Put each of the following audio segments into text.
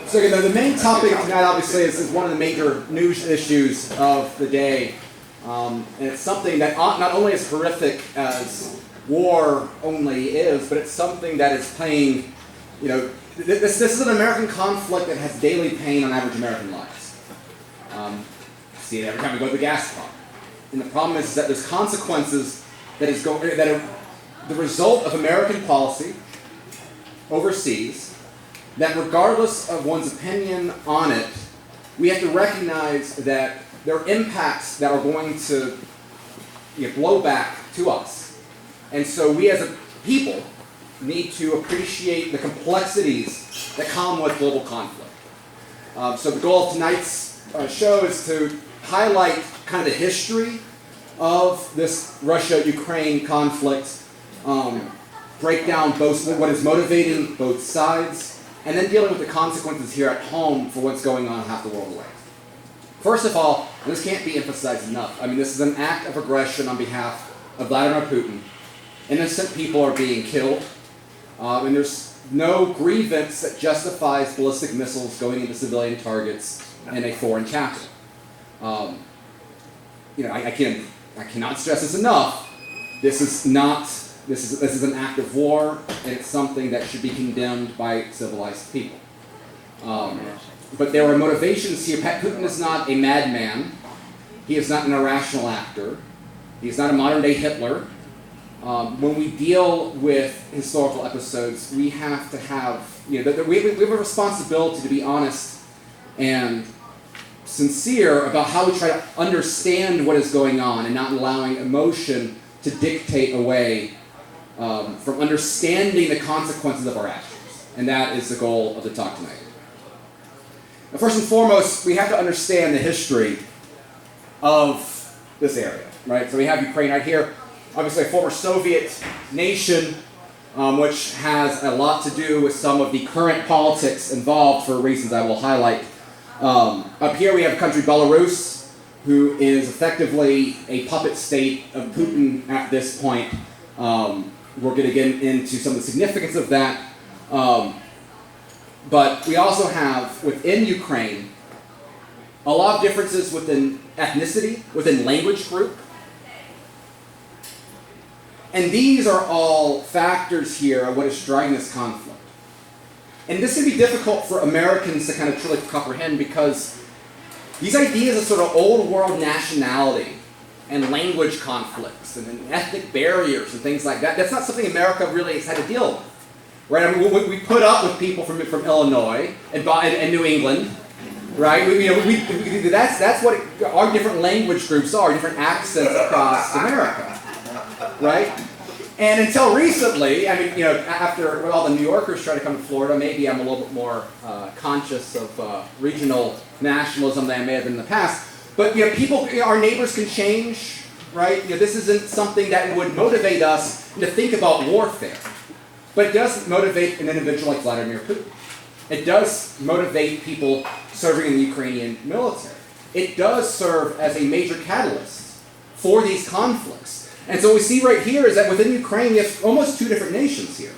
So again, the main topic tonight, obviously, is one of the major news issues of the day. And it's something that not only is horrific as war only is, but it's something that is playing, this is an American conflict that has daily pain on average American lives. See it every time we go to the gas pump. And the problem is that there's consequences that are the result of American policy overseas, that regardless of one's opinion on it, we have to recognize that there are impacts that are going to blow back to us. And so we as a people need to appreciate the complexities that come with global conflict. So the goal of tonight's show is to highlight kind of the history of this Russia-Ukraine conflict, break down both what is motivating both sides, and then dealing with the consequences here at home for what's going on half the world away. First of all, and this can't be emphasized enough, this is an act of aggression on behalf of Vladimir Putin. Innocent people are being killed, and there's no grievance that justifies ballistic missiles going into civilian targets in a foreign capital. I cannot stress this enough. This is an act of war, and it's something that should be condemned by civilized people. But there are motivations here. Putin is not a madman. He is not an irrational actor. He is not a modern-day Hitler. When we deal with historical episodes, we have to have, we have a responsibility to be honest and sincere about how we try to understand what is going on and not allowing emotion to dictate away from understanding the consequences of our actions. And that is the goal of the talk tonight. Now, first and foremost, we have to understand the history of this area, right? So we have Ukraine right here, obviously a former Soviet nation, which has a lot to do with some of the current politics involved for reasons I will highlight. Up here we have a country, Belarus, who is effectively a puppet state of Putin at this point. We're going to get into some of the significance of that. But we also have, within Ukraine, a lot of differences within ethnicity, within language group. And these are all factors here of what is driving this conflict. And this can be difficult for Americans to kind of truly comprehend because these ideas of sort of old world nationality and language conflicts and ethnic barriers and things like that, that's not something America really has had to deal with. Right? We put up with people from Illinois and New England, right? That's what our different language groups are, different accents across America, right? And until recently, after all the New Yorkers try to come to Florida, maybe I'm a little bit more conscious of regional nationalism than I may have been in the past. But our neighbors can change, right? This isn't something that would motivate us to think about warfare. But it does motivate an individual like Vladimir Putin. It does motivate people serving in the Ukrainian military. It does serve as a major catalyst for these conflicts. And so what we see right here is that within Ukraine, we have almost two different nations here.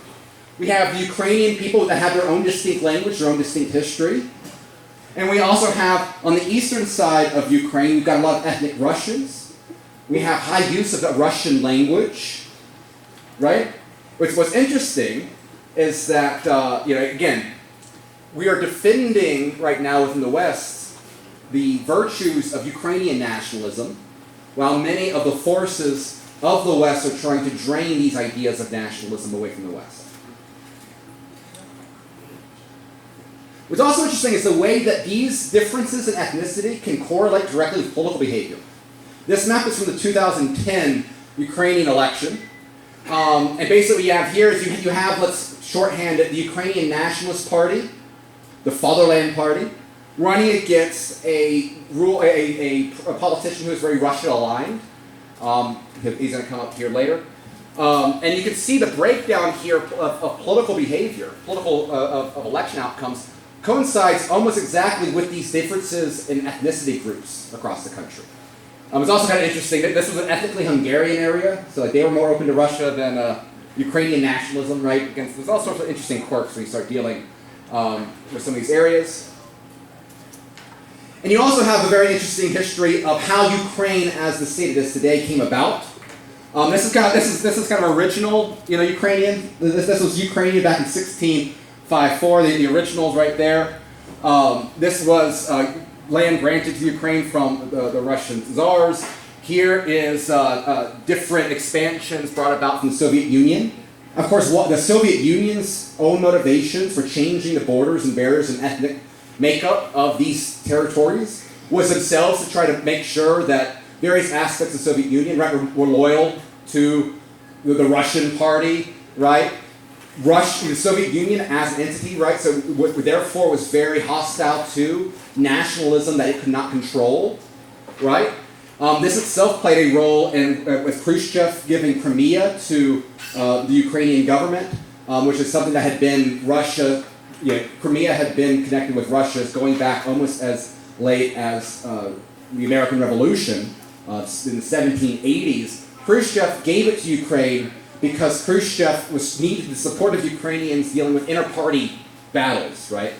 We have the Ukrainian people that have their own distinct language, their own distinct history. And we also have, on the eastern side of Ukraine, we've got a lot of ethnic Russians. We have high use of the Russian language, right? What's interesting is that, again, we are defending right now within the West the virtues of Ukrainian nationalism, while many of the forces of the West are trying to drain these ideas of nationalism away from the West. What's also interesting is the way that these differences in ethnicity can correlate directly with political behavior. This map is from the 2010 Ukrainian election. And basically what you have here is you have, let's shorthand it, the Ukrainian Nationalist Party, the Fatherland Party, running against a politician who is very Russia-aligned. He's going to come up here later. And you can see the breakdown here of political behavior, of election outcomes, coincides almost exactly with these differences in ethnicity groups across the country. It's also kind of interesting that this was an ethnically Hungarian area, so they were more open to Russia than Ukrainian nationalism, right? There's all sorts of interesting quirks when you start dealing with some of these areas. And you also have a very interesting history of how Ukraine, as the state it is today, came about. This is kind of original, Ukrainian. This was Ukrainian back in 1654. The original's right there. This was land granted to Ukraine from the Russian czars. Here is different expansions brought about from the Soviet Union. Of course, the Soviet Union's own motivations for changing the borders and barriers and ethnic makeup of these territories was themselves to try to make sure that various aspects of the Soviet Union, right, were loyal to the Russian party, right? The Soviet Union as an entity, right, so therefore was very hostile to nationalism that it could not control, right? This itself played a role in with Khrushchev giving Crimea to the Ukrainian government, which is something that had been Crimea had been connected with Russia going back almost as late as the American Revolution in the 1780s. Khrushchev gave it to Ukraine because Khrushchev needed the support of Ukrainians dealing with inter-party battles, right?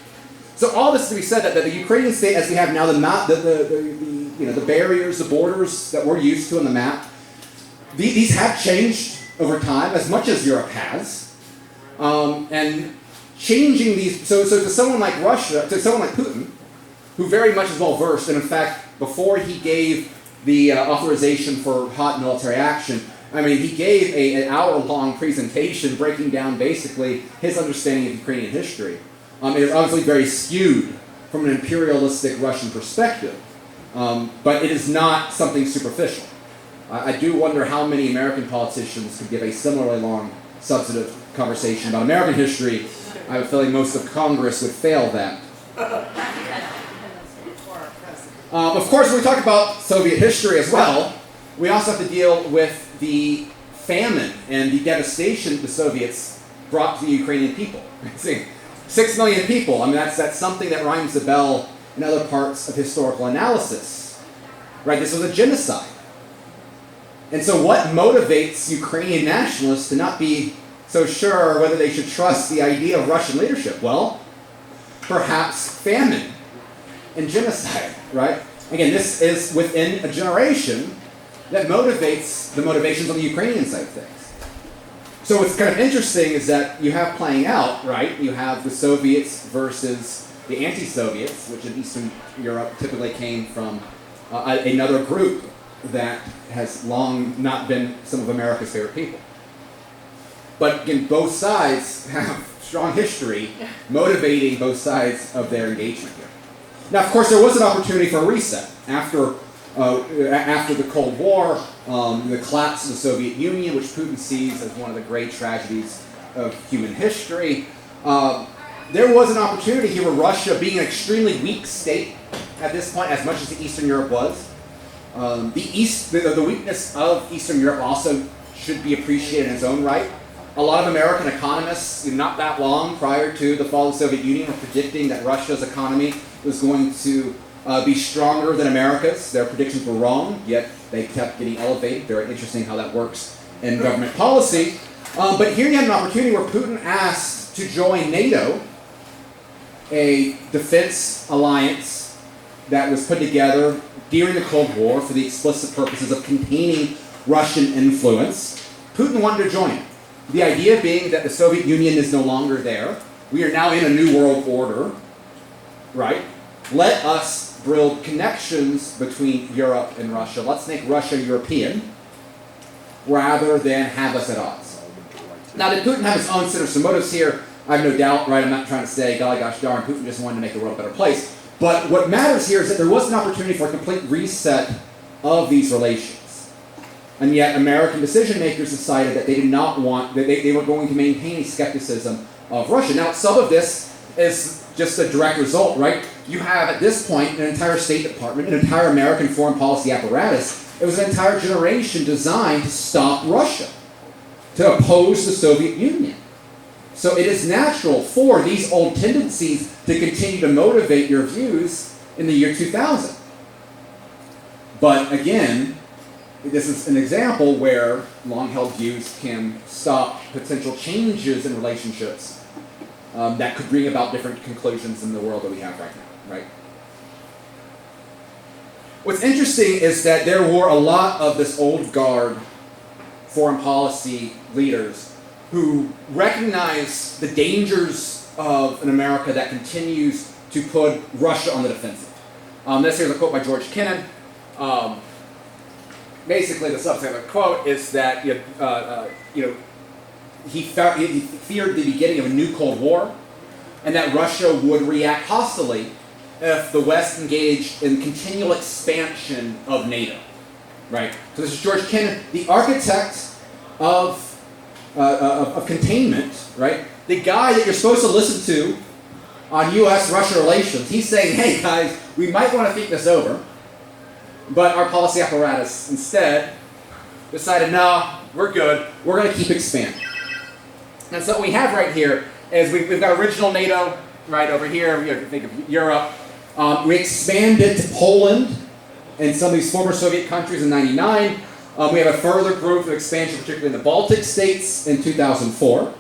So all this to be said that the Ukrainian state, as we have now, the barriers, the borders that we're used to on the map, these have changed over time as much as Europe has, and changing these. So to someone like Russia, to someone like Putin, who very much is well versed, and in fact, before he gave the authorization for hot military action, I mean, he gave an hour-long presentation breaking down basically his understanding of Ukrainian history. It is obviously very skewed from an imperialistic Russian perspective, but it is not something superficial. I do wonder how many American politicians could give a similarly long, substantive conversation about American history. I have a feeling most of Congress would fail that. Of course, when we talk about Soviet history as well, we also have to deal with the famine and the devastation the Soviets brought to the Ukrainian people. 6 million people. I mean, that's something that rings the bell in other parts of historical analysis. Right? This was a genocide. And so what motivates Ukrainian nationalists to not be so sure whether they should trust the idea of Russian leadership? Well, perhaps famine and genocide, right? Again, this is within a generation that motivates the motivations on the Ukrainian side of things. So what's kind of interesting is that you have playing out, right? You have the Soviets versus the anti-Soviets, which in Eastern Europe typically came from another group that has long not been some of America's favorite people. But again, both sides have strong history motivating both sides of their engagement here. Now, of course, there was an opportunity for a reset. After the Cold War, the collapse of the Soviet Union, which Putin sees as one of the great tragedies of human history, there was an opportunity here with Russia being an extremely weak state at this point, as much as Eastern Europe was. The weakness of Eastern Europe also should be appreciated in its own right. A lot of American economists, not that long prior to the fall of the Soviet Union, were predicting that Russia's economy was going to be stronger than America's. Their predictions were wrong, yet they kept getting elevated. Very interesting how that works in government policy. But here you have an opportunity where Putin asked to join NATO, a defense alliance that was put together during the Cold War for the explicit purposes of containing Russian influence. Putin wanted to join it. The idea being that the Soviet Union is no longer there. We are now in a new world order, right? Let us build connections between Europe and Russia. Let's make Russia European rather than have us at odds. Now, did Putin have his own set of motives here? I have no doubt, right? I'm not trying to say, golly gosh darn, Putin just wanted to make the world a better place. But what matters here is that there was an opportunity for a complete reset of these relations. And yet American decision makers decided that they did not want, that they were going to maintain a skepticism of Russia. Now, some of this is just a direct result, right? You have, at this point, an entire State Department, an entire American foreign policy apparatus. It was an entire generation designed to stop Russia, to oppose the Soviet Union. So it is natural for these old tendencies to continue to motivate your views in the year 2000. But again, this is an example where long-held views can stop potential changes in relationships that could bring about different conclusions in the world that we have right now, right? What's interesting is that there were a lot of this old guard foreign policy leaders who recognize the dangers of an America that continues to put Russia on the defensive. This here's a quote by George Kennan. Basically, the substance of the quote is that he feared the beginning of a new Cold War, and that Russia would react hostilely if the West engaged in continual expansion of NATO. Right. So this is George Kennan, the architect of containment. Right. The guy that you're supposed to listen to on U.S.-Russia relations. He's saying, "Hey guys, we might want to think this over." But our policy apparatus instead decided, no, we're good. We're going to keep expanding. And so what we have right here is we've got original NATO right over here. You think of Europe. We expanded to Poland and some of these former Soviet countries in '99. We have a further growth of expansion, particularly in the Baltic states in 2004.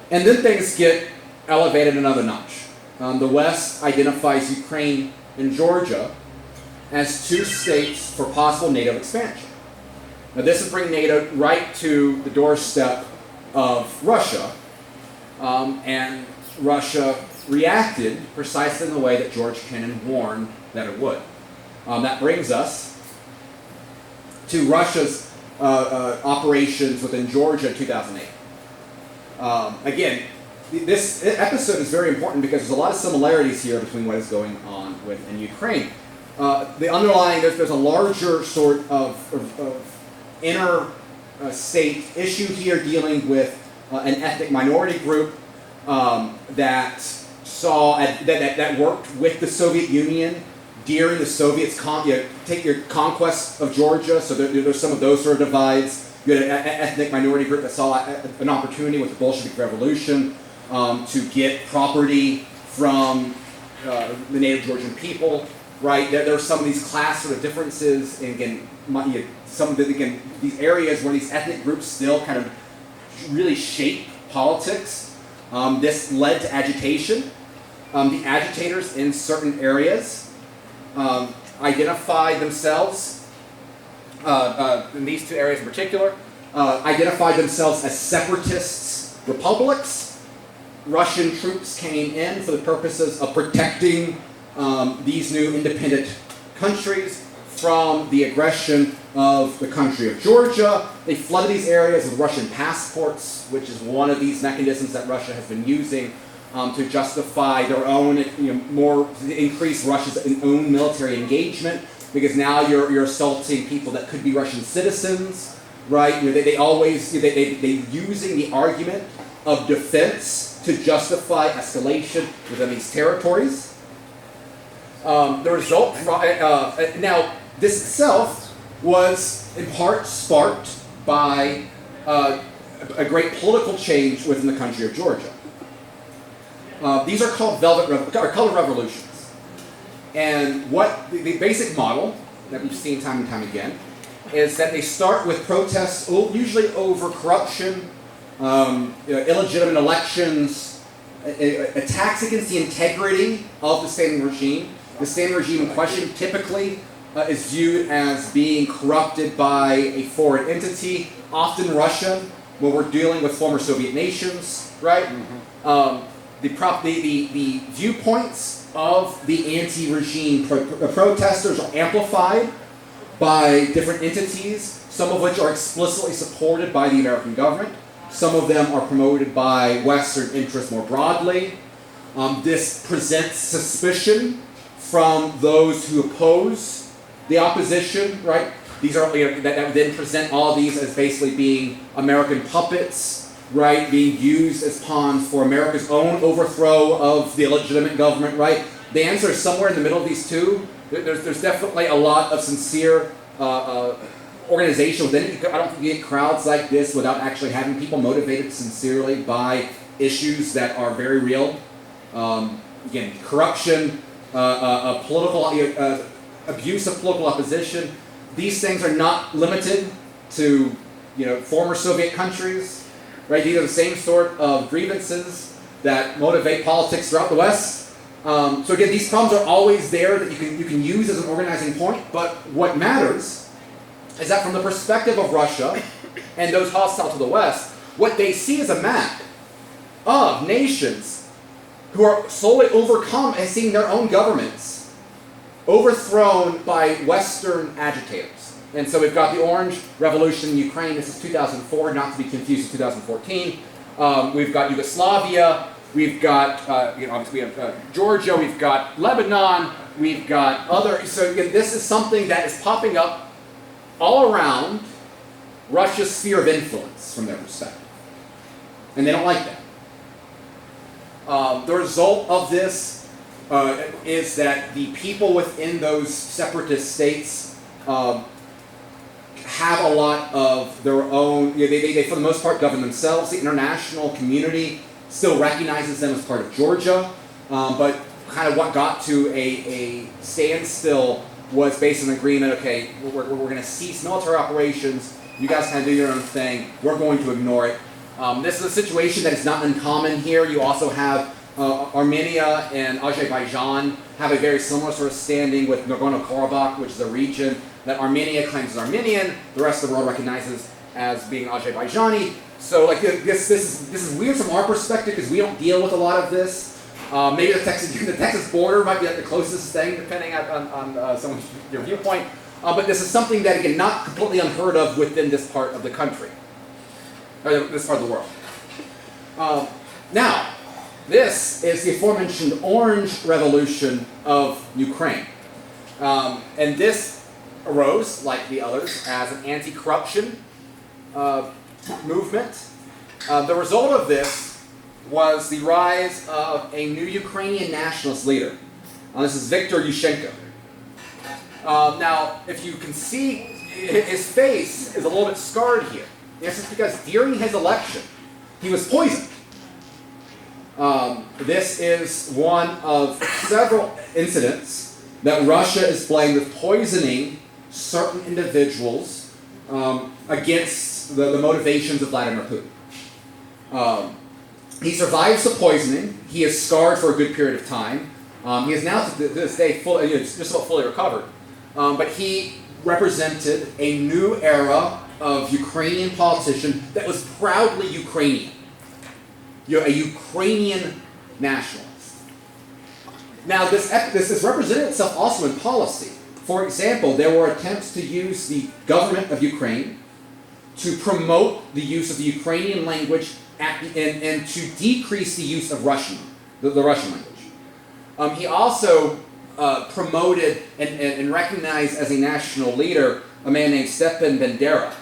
And then things get elevated another notch. The West identifies Ukraine and Georgia as two states for possible NATO expansion. Now this would bring NATO right to the doorstep of Russia, and Russia reacted precisely in the way that George Kennan warned that it would. That brings us to Russia's operations within Georgia in 2008. Again, this episode is very important because there's a lot of similarities here between what is going on in Ukraine. The underlying, there's a larger sort of inner state issue here dealing with an ethnic minority group that worked with the Soviet Union during the Soviets' take your conquest of Georgia. So there's some of those sort of divides. You had an ethnic minority group that saw an opportunity with the Bolshevik Revolution to get property from the native Georgian people. Right, there are some of these class sort of differences, and again, these areas where these ethnic groups still kind of really shape politics. This led to agitation. The agitators in certain areas identified themselves, in these two areas in particular, identified themselves as separatists, republics. Russian troops came in for the purposes of protecting these new independent countries from the aggression of the country of Georgia. They flooded these areas with Russian passports, which is one of these mechanisms that Russia has been using to justify their own, increase Russia's own military engagement, because now you're assaulting people that could be Russian citizens, right? They using the argument of defense to justify escalation within these territories. The result from now, this itself was in part sparked by a great political change within the country of Georgia. These are called color revolutions, and what the basic model that we've seen time and time again is that they start with protests, usually over corruption, illegitimate elections, attacks against the integrity of the standing regime. The standing regime in question typically is viewed as being corrupted by a foreign entity, often Russia, when we're dealing with former Soviet nations, right? Mm-hmm. The viewpoints of the anti-regime protesters are amplified by different entities, some of which are explicitly supported by the American government. Some of them are promoted by Western interests more broadly. This presents suspicion from those who oppose the opposition, right? These are that then present all these as basically being American puppets, right? Being used as pawns for America's own overthrow of the illegitimate government, right? The answer is somewhere in the middle of these two. There's definitely a lot of sincere organization within it. I don't think you get crowds like this without actually having people motivated sincerely by issues that are very real. Again, corruption, political abuse of political opposition. These things are not limited to former Soviet countries, right? These are the same sort of grievances that motivate politics throughout the West. So again, these problems are always there that you can use as an organizing point, but what matters is that from the perspective of Russia and those hostile to the West, what they see is a map of nations who are slowly overcome and seeing their own governments overthrown by Western agitators. And so we've got the Orange Revolution in Ukraine. This is 2004, not to be confused with 2014. We've got Yugoslavia. We've got obviously we have Georgia. We've got Lebanon. We've got other. So again, this is something that is popping up all around Russia's sphere of influence from their perspective, and they don't like that. The result of this is that the people within those separatist states have a lot of their own. They for the most part govern themselves. The international community still recognizes them as part of Georgia, but kind of what got to a standstill was based on an agreement. Okay, we're going to cease military operations. You guys kind of do your own thing. We're going to ignore it. This is a situation that is not uncommon here. You also have Armenia and Azerbaijan have a very similar sort of standing with Nagorno-Karabakh, which is a region that Armenia claims is Armenian. The rest of the world recognizes as being Azerbaijani. So like this is weird from our perspective because we don't deal with a lot of this. Maybe the Texas border might be like the closest thing, depending on someone's your viewpoint. But this is something that, again, not completely unheard of within this part of the country, or this part of the world. Now, this is the aforementioned Orange Revolution of Ukraine. And this arose, like the others, as an anti-corruption movement. The result of this was the rise of a new Ukrainian nationalist leader. This is Viktor Yushchenko. Now, if you can see, his face is a little bit scarred here. This is because during his election, he was poisoned. This is one of several incidents that Russia is blamed with poisoning certain individuals against the motivations of Vladimir Putin. He survives the poisoning. He is scarred for a good period of time. He is now, to this day, just about fully recovered. But he represented a new era of Ukrainian politician that was proudly Ukrainian. A Ukrainian nationalist. Now, this represented itself also in policy. For example, there were attempts to use the government of Ukraine to promote the use of the Ukrainian language and to decrease the use of Russian, the Russian language. He also promoted and recognized as a national leader a man named Stepan Bandera,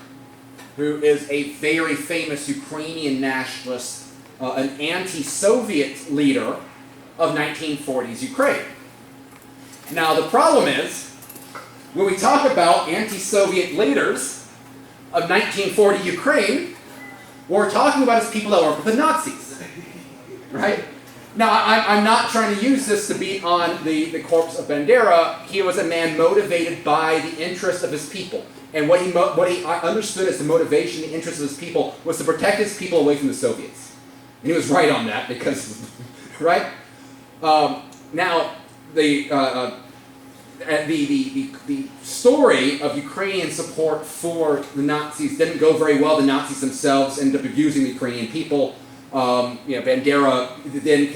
who is a very famous Ukrainian nationalist, an anti-Soviet leader of 1940s Ukraine. Now the problem is, when we talk about anti-Soviet leaders of 1940 Ukraine, what we're talking about is people that work with the Nazis, right? Now, I'm not trying to use this to beat on the corpse of Bandera. He was a man motivated by the interest of his people. And what he understood as the motivation, the interest of his people, was to protect his people away from the Soviets. And he was right on that because, right? Now, the story of Ukrainian support for the Nazis didn't go very well. The Nazis themselves ended up abusing the Ukrainian people. Bandera then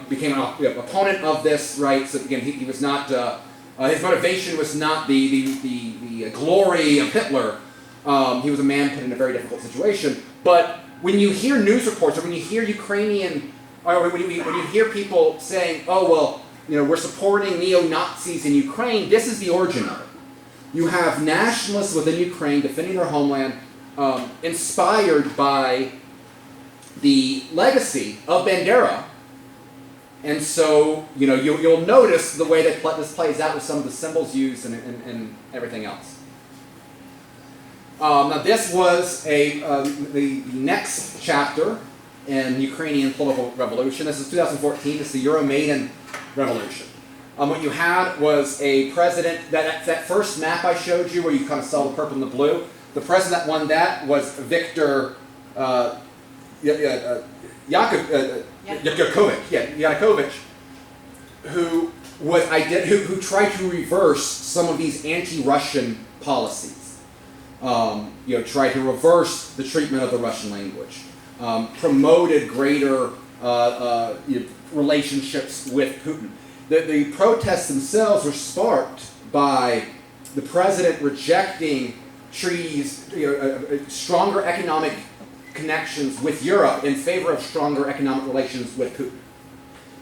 became an opponent of this, right? So again, he was not. His motivation was not the glory of Hitler. He was a man put in a very difficult situation. But when you hear news reports, or when you hear Ukrainian, or when you hear people saying, "Oh well, we're supporting neo-Nazis in Ukraine," this is the origin of it. You have nationalists within Ukraine defending their homeland, inspired by the legacy of Bandera. And so, you'll notice the way that this plays out with some of the symbols used and everything else. Now, this was the next chapter in Ukrainian political revolution. This is 2014. This is the Euromaidan Revolution. What you had was a president, that first map I showed you where you kind of saw the purple and the blue, the president that won that was Viktor Yanukovych, who tried to reverse some of these anti-Russian policies. Tried to reverse the treatment of the Russian language, promoted greater relationships with Putin. The protests themselves were sparked by the president rejecting treaties, stronger economic connections with Europe in favor of stronger economic relations with Putin.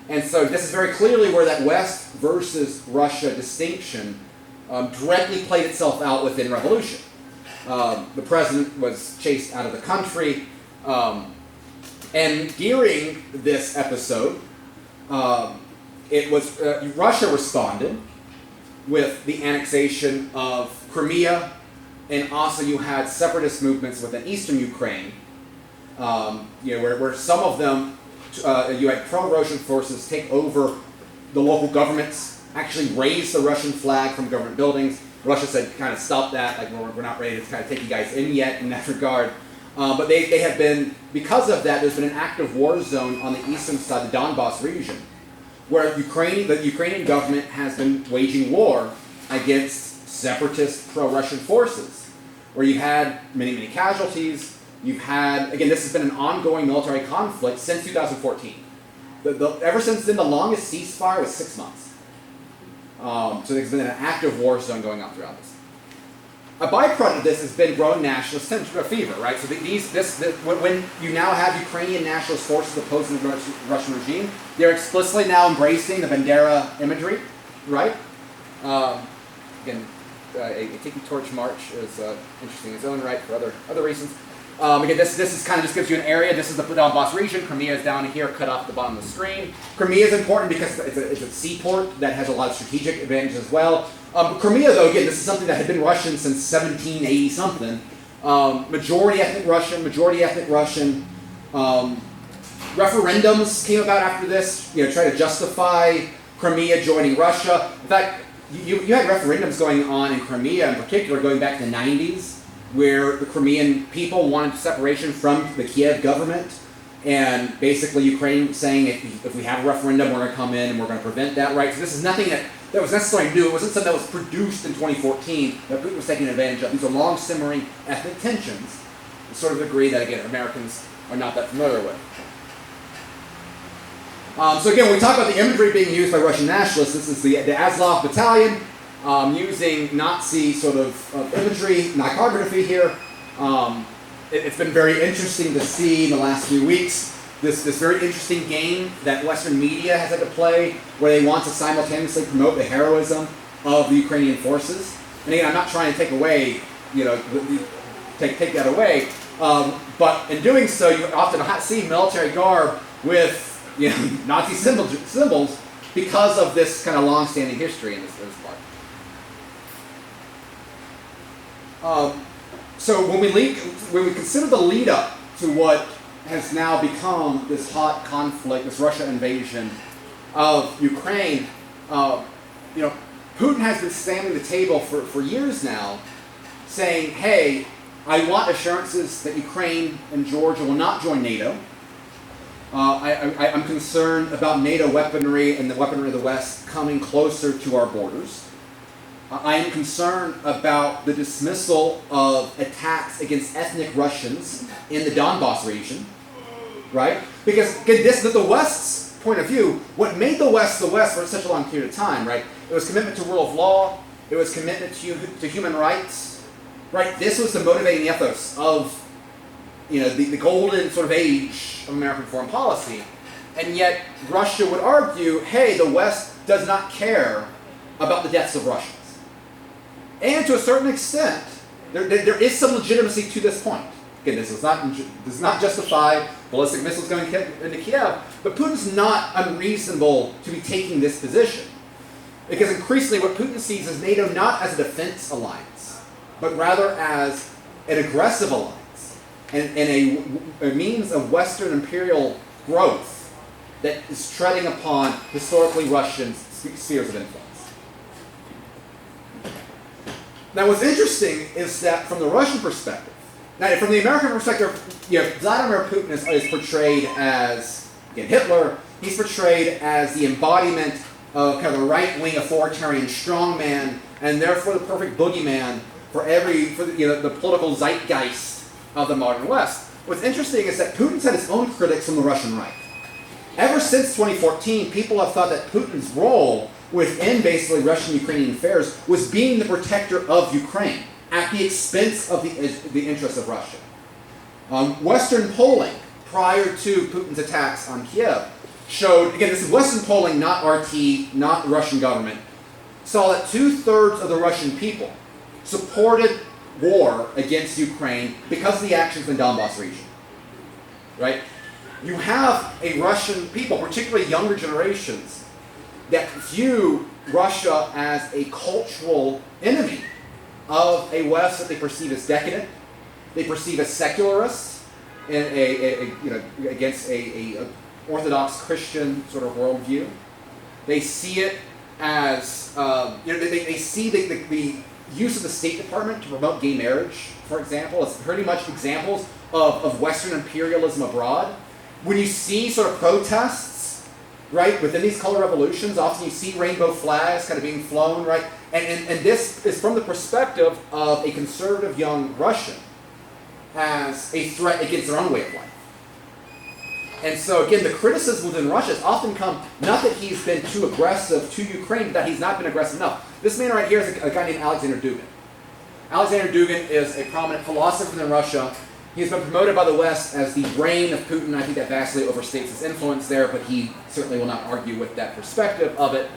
And so this is very clearly where that West versus Russia distinction directly played itself out within revolution. The president was chased out of the country, and during this episode, Russia responded with the annexation of Crimea, and also you had separatist movements within eastern Ukraine, where some of them, you had pro-Russian forces take over the local governments, actually raise the Russian flag from government buildings. Russia said, kind of stop that, like we're not ready to kind of take you guys in yet in that regard. But they have been, because of that, there's been an active war zone on the eastern side, the Donbass region, where the Ukrainian government has been waging war against separatist pro-Russian forces, where you've had many, many casualties. You've had, again, this has been an ongoing military conflict since 2014. Ever since then, the longest ceasefire was 6 months. So there's been an active war zone going on throughout this. A byproduct of this has been growing nationalist fever, right? So when you now have Ukrainian nationalist forces opposing the Russian regime, they're explicitly now embracing the Bandera imagery, right? Again, a Tiki Torch march is interesting in its own right for other reasons. Again, this is kind of just gives you an area. This is the Donbass region. Crimea is down here, cut off the bottom of the screen. Crimea is important because it's a seaport that has a lot of strategic advantages as well. Crimea, though, again, this is something that had been Russian since 1780-something. Majority ethnic Russian. Referendums came about after this, try to justify Crimea joining Russia. In fact, you had referendums going on in Crimea in particular going back to the 90s, where the Crimean people wanted separation from the Kiev government, and basically Ukraine saying if we have a referendum, we're going to come in and we're going to prevent that, right? So this is nothing that was necessarily new. It wasn't something that was produced in 2014 that Putin was taking advantage of. These are long simmering ethnic tensions, to sort of degree that, again, Americans are not that familiar with. So again, when we talk about the imagery being used by Russian nationalists, this is the Azov Battalion, using Nazi sort of imagery, iconography here. It's been very interesting to see in the last few weeks this very interesting game that Western media has had to play, where they want to simultaneously promote the heroism of the Ukrainian forces. And again, I'm not trying to take away, take that away, but in doing so, you often see military garb with Nazi symbols because of this kind of long-standing history in this part. So when we consider the lead up to what has now become this hot conflict, this Russia invasion of Ukraine, Putin has been standing at the table for years now, saying, "Hey, I want assurances that Ukraine and Georgia will not join NATO. I'm concerned about NATO weaponry and the weaponry of the West coming closer to our borders. I am concerned about the dismissal of attacks against ethnic Russians in the Donbass region," right? Because again, this is the West's point of view. What made the West for such a long period of time, right? It was commitment to rule of law. It was commitment to human rights, right? This was the motivating ethos of the golden sort of age of American foreign policy. And yet Russia would argue, hey, the West does not care about the deaths of Russians. And to a certain extent, there is some legitimacy to this point. Again, this does not justify ballistic missiles going into Kiev, but Putin's not unreasonable to be taking this position. Because increasingly what Putin sees is NATO not as a defense alliance, but rather as an aggressive alliance, and a means of Western imperial growth that is treading upon historically Russian spheres of influence. Now, what's interesting is that from the Russian perspective, now from the American perspective, Vladimir Putin is portrayed as Again, Hitler, he's portrayed as the embodiment of kind of a right-wing authoritarian strongman, and therefore the perfect boogeyman for the political zeitgeist of the modern West. What's interesting is that Putin's had his own critics from the Russian right. Ever since 2014, people have thought that Putin's role within basically Russian-Ukrainian affairs was being the protector of Ukraine at the expense of the interests of Russia. Western polling prior to Putin's attacks on Kiev showed, again, this is Western polling, not RT, not the Russian government, saw that 2/3 of the Russian people supported war against Ukraine because of the actions in the Donbass region. Right? You have a Russian people, particularly younger generations, that view Russia as a cultural enemy of a West that they perceive as decadent, they perceive as secularist, and against a Orthodox Christian sort of worldview. They see it as they see the use of the State Department to promote gay marriage, for example, as pretty much examples of Western imperialism abroad. When you see sort of protests, right, within these color revolutions, often you see rainbow flags kind of being flown, right? And this is from the perspective of a conservative young Russian as a threat against their own way of life. And so again, the criticism within Russia has often come, not that he's been too aggressive to Ukraine, but that he's not been aggressive enough. This man right here is a guy named Alexander Dugin. Alexander Dugin is a prominent philosopher within Russia. He's been promoted by the West as the brain of Putin. I think that vastly overstates his influence there, but he certainly will not argue with that perspective of it.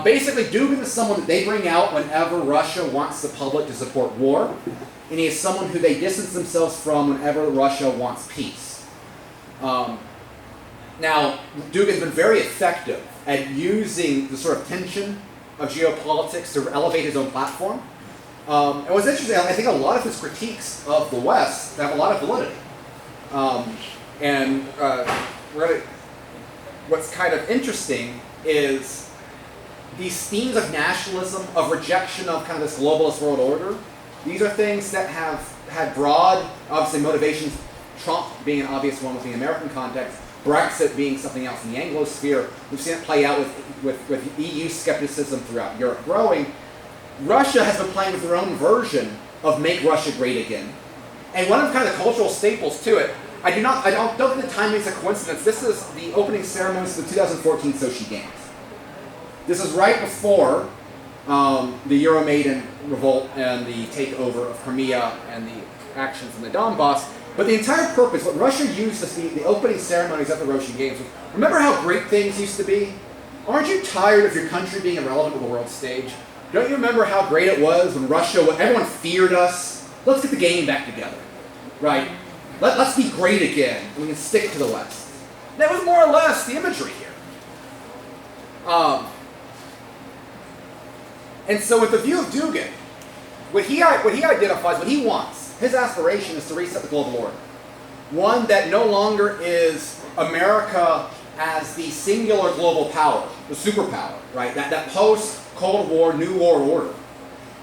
Basically, Dugin is someone that they bring out whenever Russia wants the public to support war, and he is someone who they distance themselves from whenever Russia wants peace. Now, Dugin's been very effective at using the sort of tension of geopolitics to elevate his own platform. And what's interesting, I think a lot of his critiques of the West have a lot of validity. What's kind of interesting is these themes of nationalism, of rejection of kind of this globalist world order. These are things that have had broad, obviously, motivations. Trump being an obvious one within the American context, Brexit being something else in the Anglosphere. We've seen it play out with EU skepticism throughout Europe growing. Russia has been playing with their own version of Make Russia Great Again. And one of kind of the cultural staples to it, I don't think the timing is a coincidence. This is the opening ceremonies of the 2014 Sochi Games. This is right before the Euromaidan revolt and the takeover of Crimea and the actions in the Donbass. But the entire purpose, what Russia used as the opening ceremonies at the Sochi Games was, remember how great things used to be? Aren't you tired of your country being irrelevant on the world stage? Don't you remember how great it was when everyone feared us? Let's get the game back together, right? Let's be great again, and we can stick to the West. That was more or less the imagery here. And so with the view of Dugin, what he identifies, what he wants, his aspiration is to reset the global order. One that no longer is America as the singular global power, the superpower, right? That post-Cold War, New World Order.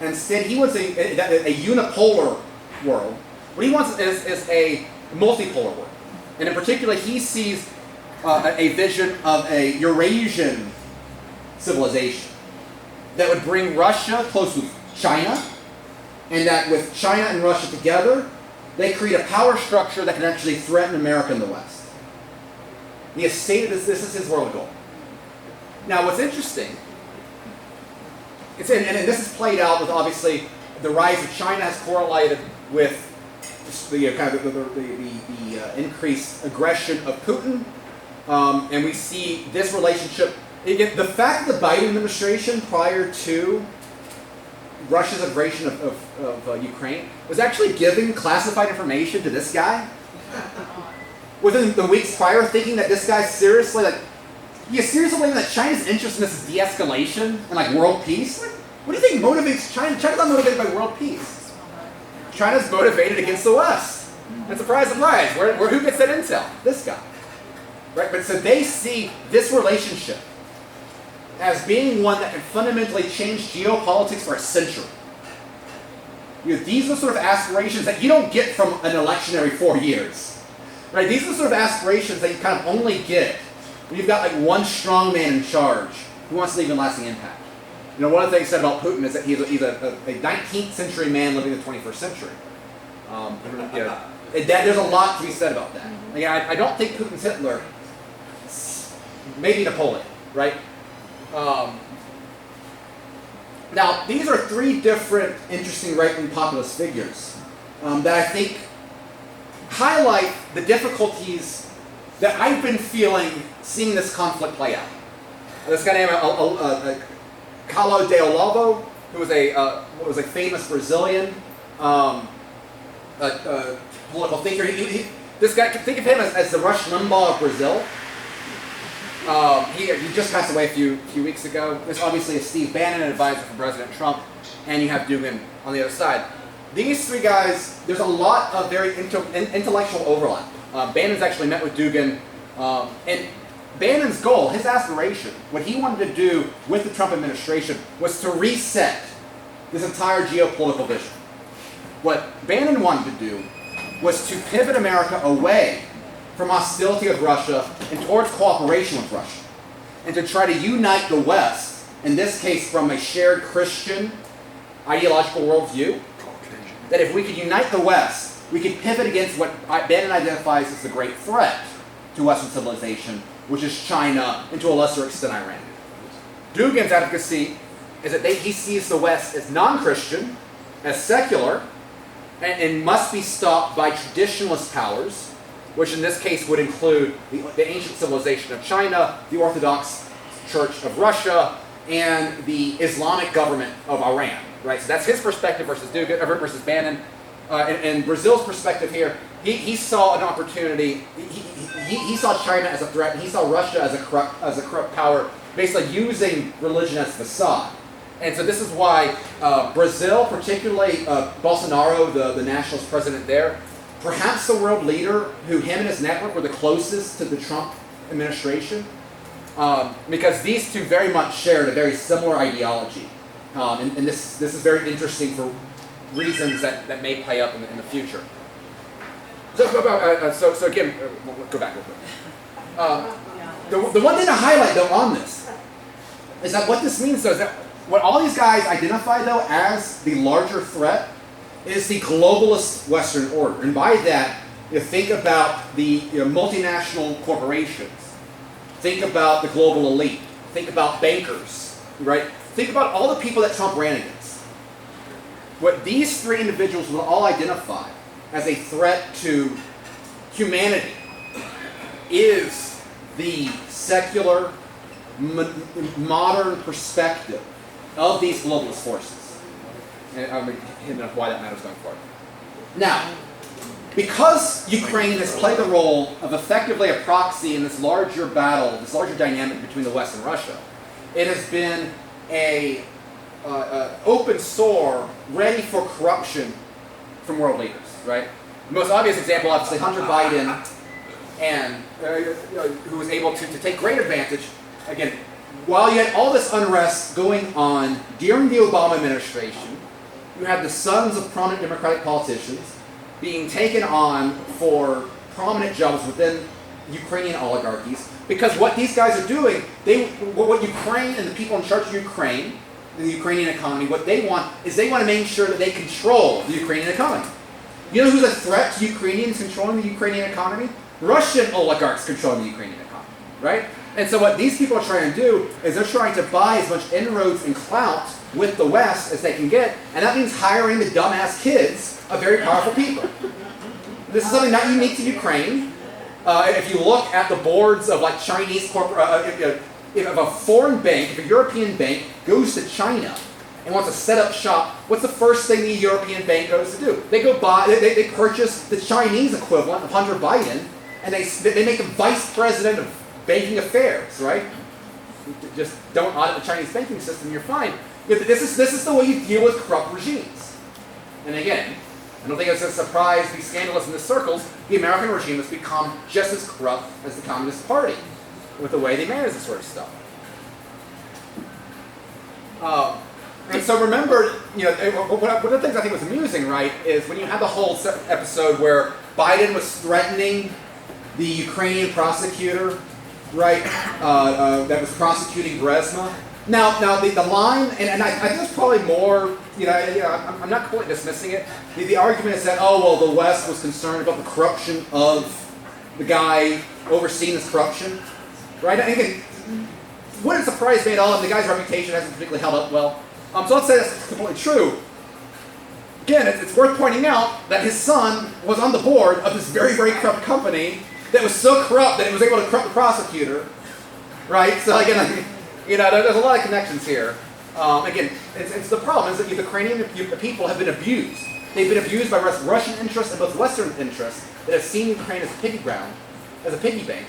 And instead, he wants a unipolar world. What he wants is a multipolar world. And in particular, he sees a vision of a Eurasian civilization that would bring Russia close with China, and that with China and Russia together, they create a power structure that can actually threaten America and the West. He has stated this is his world goal. Now, what's interesting, and this is played out with, obviously, the rise of China has correlated with the increased aggression of Putin, and we see this relationship. Again, the fact that the Biden administration, prior to Russia's aggression of Ukraine, was actually giving classified information to this guy within the weeks prior, thinking that this guy seriously believing that China's interest in this is de-escalation and world peace? What do you think motivates China? China's not motivated by world peace. China's motivated against the West. And surprise, surprise, who gets that intel? This guy. Right? But so they see this relationship as being one that can fundamentally change geopolitics for a century. These are sort of aspirations that you don't get from an election every 4 years. Right? These are the sort of aspirations that you kind of only get when you've got like one strong man in charge who wants to leave a lasting impact. You know, one of the things said about Putin is that he's a 19th century man living in the 21st century. There's a lot to be said about that. Like, I don't think Putin's Hitler. Maybe Napoleon, right? Now, these are three different interesting right-wing populist figures that I think highlight the difficulties that I've been feeling seeing this conflict play out. This guy named Calo de Olavo, who was a famous Brazilian political thinker. This guy, think of him as the Rush Limbaugh of Brazil. He just passed away a few weeks ago. There's obviously Steve Bannon, an advisor for President Trump, and you have Dugin on the other side. These three guys, there's a lot of very intellectual overlap. Bannon's actually met with Dugin, and Bannon's goal, his aspiration, what he wanted to do with the Trump administration was to reset this entire geopolitical vision. What Bannon wanted to do was to pivot America away from hostility with Russia and towards cooperation with Russia, and to try to unite the West, in this case from a shared Christian ideological worldview, that if we could unite the West, we could pivot against what Bannon identifies as the great threat to Western civilization, which is China, and to a lesser extent Iran. Dugin's advocacy is that he sees the West as non-Christian, as secular, and must be stopped by traditionalist powers, which in this case would include the ancient civilization of China, the Orthodox Church of Russia, and the Islamic government of Iran. Right, so that's his perspective versus versus Bannon. And Brazil's perspective here, he saw an opportunity. He saw China as a threat, and he saw Russia as a corrupt power, basically using religion as a facade. And so this is why Brazil, particularly Bolsonaro, the nationalist president there, perhaps the world leader who him and his network were the closest to the Trump administration, because these two very much shared a very similar ideology. And this is very interesting for reasons that may play up in the future. So again, we'll go back real quick. The one thing to highlight though on this is that what this means though is that what all these guys identify though as the larger threat is the globalist Western order, and by that you think about the multinational corporations, think about the global elite, think about bankers, right? Think about all the people that Trump ran against. What these three individuals will all identify as a threat to humanity is the secular, modern perspective of these globalist forces. And I'm going to hint at why that matters going forward. Now, because Ukraine has played the role of effectively a proxy in this larger battle, this larger dynamic between the West and Russia, it has been a open sore ready for corruption from world leaders, right? The most obvious example, obviously, Hunter Biden, and who was able to take great advantage. Again, while you had all this unrest going on during the Obama administration, you had the sons of prominent Democratic politicians being taken on for prominent jobs within Ukrainian oligarchies, because what these guys are doing, what Ukraine and the people in charge of Ukraine, the Ukrainian economy, what they want is they want to make sure that they control the Ukrainian economy. You know who's a threat to Ukrainians controlling the Ukrainian economy? Russian oligarchs controlling the Ukrainian economy, right? And so what these people are trying to do is they're trying to buy as much inroads and clout with the West as they can get, and that means hiring the dumbass kids of very powerful people. This is something not unique to Ukraine. If you look at the boards of like Chinese corporate, if a foreign bank, if a European bank goes to China and wants to set up shop, what's the first thing the European bank goes to do? They go buy, they purchase the Chinese equivalent of Hunter Biden, and they make him vice president of banking affairs, right? Just don't audit the Chinese banking system, you're fine. This is the way you deal with corrupt regimes. And again, I don't think it's a surprise, these scandalous in the circles, the American regime has become just as corrupt as the Communist Party with the way they manage this sort of stuff. And so remember, one of the things I think was amusing, right, is when you had the whole episode where Biden was threatening the Ukrainian prosecutor, right, that was prosecuting Burisma. Now the line, and I think there's probably more, I'm not quite dismissing it. The argument is that, the West was concerned about the corruption of the guy overseeing this corruption, right? And again, wouldn't surprise me at all if the guy's reputation hasn't particularly held up well. So let's say that's completely true. Again, it's worth pointing out that his son was on the board of this very, very corrupt company that was so corrupt that it was able to corrupt the prosecutor, right? So again, there's a lot of connections here. Again, it's the problem is that the Ukrainian people have been abused. They've been abused by Russian interests and both Western interests that have seen Ukraine as a piggy ground, as a piggy bank,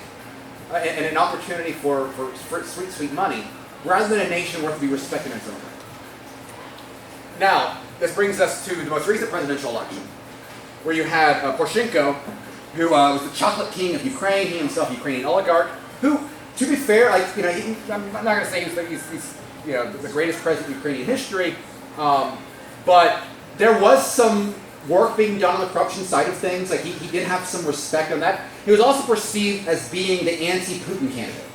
and an opportunity for sweet, sweet money, rather than a nation worth to be respected in its own right. Now, this brings us to the most recent presidential election, where you had Poroshenko, who was the chocolate king of Ukraine, he himself a Ukrainian oligarch, who, to be fair, I'm not going to say he's the greatest president in Ukrainian history, but there was some work being done on the corruption side of things. Like he did have some respect on that. He was also perceived as being the anti-Putin candidate.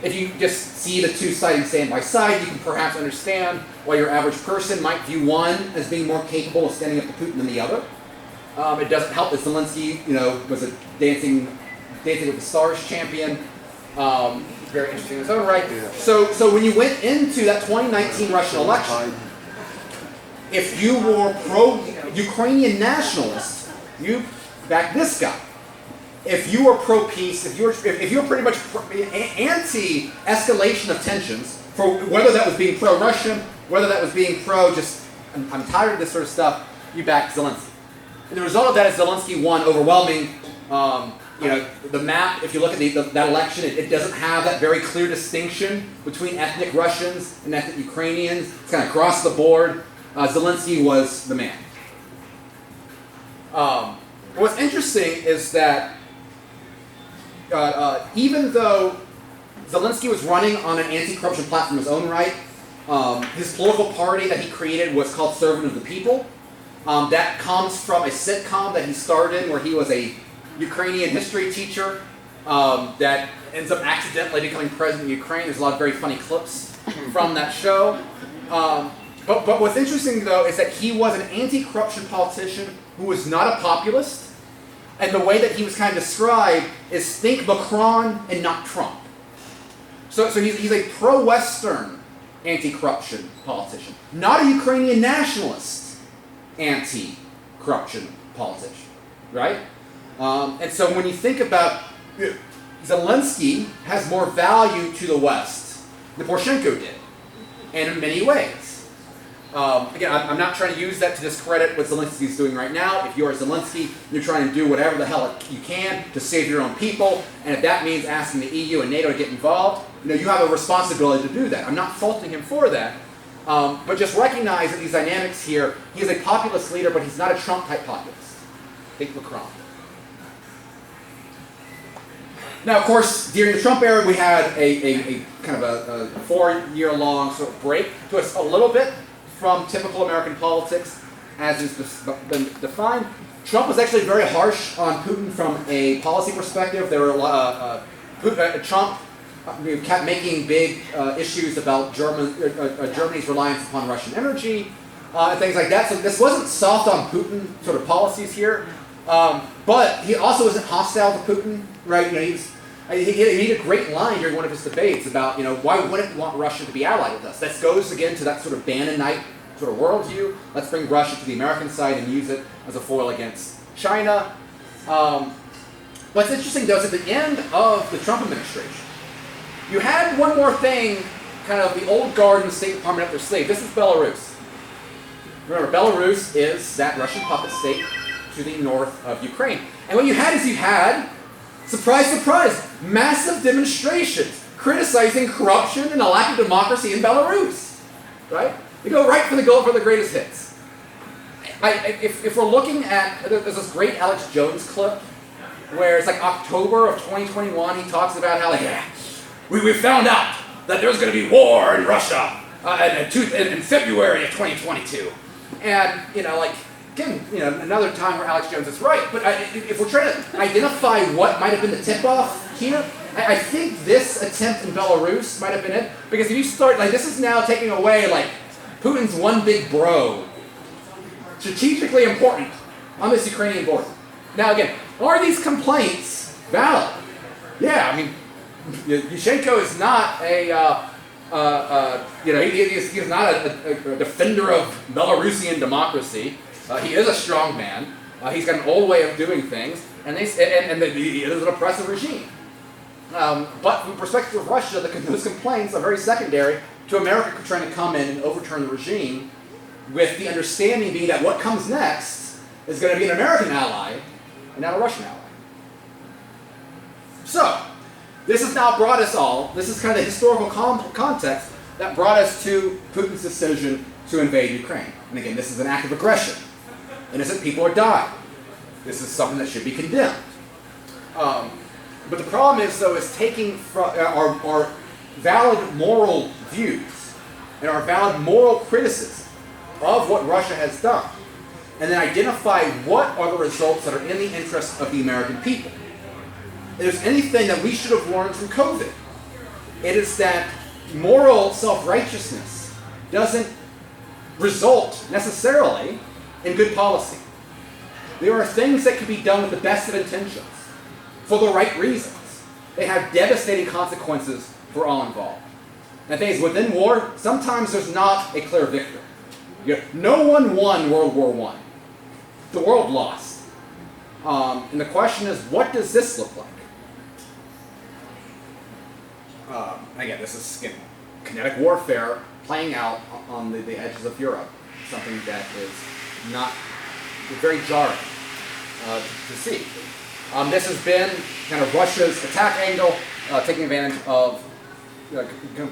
If you just see the two sides stand by side, you can perhaps understand why your average person might view one as being more capable of standing up to Putin than the other. It doesn't help that Zelensky, was a Dancing with the Stars champion. Very interesting in its own right. Yeah. So when you went into that 2019 Russian election, if you were pro-Ukrainian nationalist, you backed this guy. If you were pro-peace, if you were pretty much anti-escalation of tensions, for whether that was being pro-Russian, whether that was being I'm tired of this sort of stuff, you backed Zelensky. And the result of that is Zelensky won overwhelming. The map, if you look at that election, it doesn't have that very clear distinction between ethnic Russians and ethnic Ukrainians. It's kind of across the board. Zelensky was the man. What's interesting is that even though Zelensky was running on an anti-corruption platform in his own right, his political party that he created was called Servant of the People. That comes from a sitcom that he starred in where he was a Ukrainian history teacher that ends up accidentally becoming president of Ukraine. There's a lot of very funny clips from that show. But what's interesting, though, is that he was an anti-corruption politician who was not a populist. And the way that he was kind of described is think Macron and not Trump. So he's a pro-Western anti-corruption politician, not a Ukrainian nationalist anti-corruption politician, right? And so when you think about Zelensky has more value to the West than Poroshenko did, and in many ways. Again, I'm not trying to use that to discredit what Zelensky's doing right now. If you're Zelensky, you're trying to do whatever the hell you can to save your own people, and if that means asking the EU and NATO to get involved, you have a responsibility to do that. I'm not faulting him for that, but just recognize that these dynamics here, he's a populist leader, but he's not a Trump-type populist. Think Macron. Now, of course, during the Trump era, we had a kind of a 4-year-long sort of break to us a little bit from typical American politics as it's been defined. Trump was actually very harsh on Putin from a policy perspective. There were Trump kept making big issues about Germany's reliance upon Russian energy and things like that. So this wasn't soft on Putin sort of policies here, but he also wasn't hostile to Putin, right? He had a great line during one of his debates about, why wouldn't we want Russia to be allied with us? That goes again to that sort of Bannonite sort of worldview. Let's bring Russia to the American side and use it as a foil against China. What's interesting, though, is at the end of the Trump administration, you had one more thing, kind of the old guard in the State Department up their sleeve. This is Belarus. Remember, Belarus is that Russian puppet state to the north of Ukraine. And what you had, surprise, surprise, massive demonstrations criticizing corruption and a lack of democracy in Belarus, right? You go right for the greatest hits. If we're looking at, there's this great Alex Jones clip where it's like October of 2021, he talks about how we found out that there's going to be war in Russia in February of 2022. And, again, another time where Alex Jones is right, but if we're trying to identify what might have been the tip-off here, I think this attempt in Belarus might have been it, because if you start, this is now taking away, Putin's one big bro, strategically important on this Ukrainian border. Now again, are these complaints valid? Yeah, Yushchenko is not he's not a defender of Belarusian democracy. He is a strong man. He's got an old way of doing things, and he is an oppressive regime. But from the perspective of Russia, those complaints are very secondary to America trying to come in and overturn the regime, with the understanding being that what comes next is going to be an American ally and not a Russian ally. So, this has now brought us this is kind of the historical context that brought us to Putin's decision to invade Ukraine. And again, this is an act of aggression. Innocent people are dying. This is something that should be condemned. But the problem is, though, is taking our valid moral views and our valid moral criticism of what Russia has done, and then identify what are the results that are in the interest of the American people. If there's anything that we should have learned from COVID, it is that moral self-righteousness doesn't result necessarily in good policy. There are things that can be done with the best of intentions for the right reasons. They have devastating consequences for all involved. And the thing is, within war, sometimes there's not a clear victor. No one won World War I. The world lost. And the question is, what does this look like? Again, this is kinetic warfare playing out on the edges of Europe. Something that is not very jarring to see. This has been kind of Russia's attack angle, taking advantage of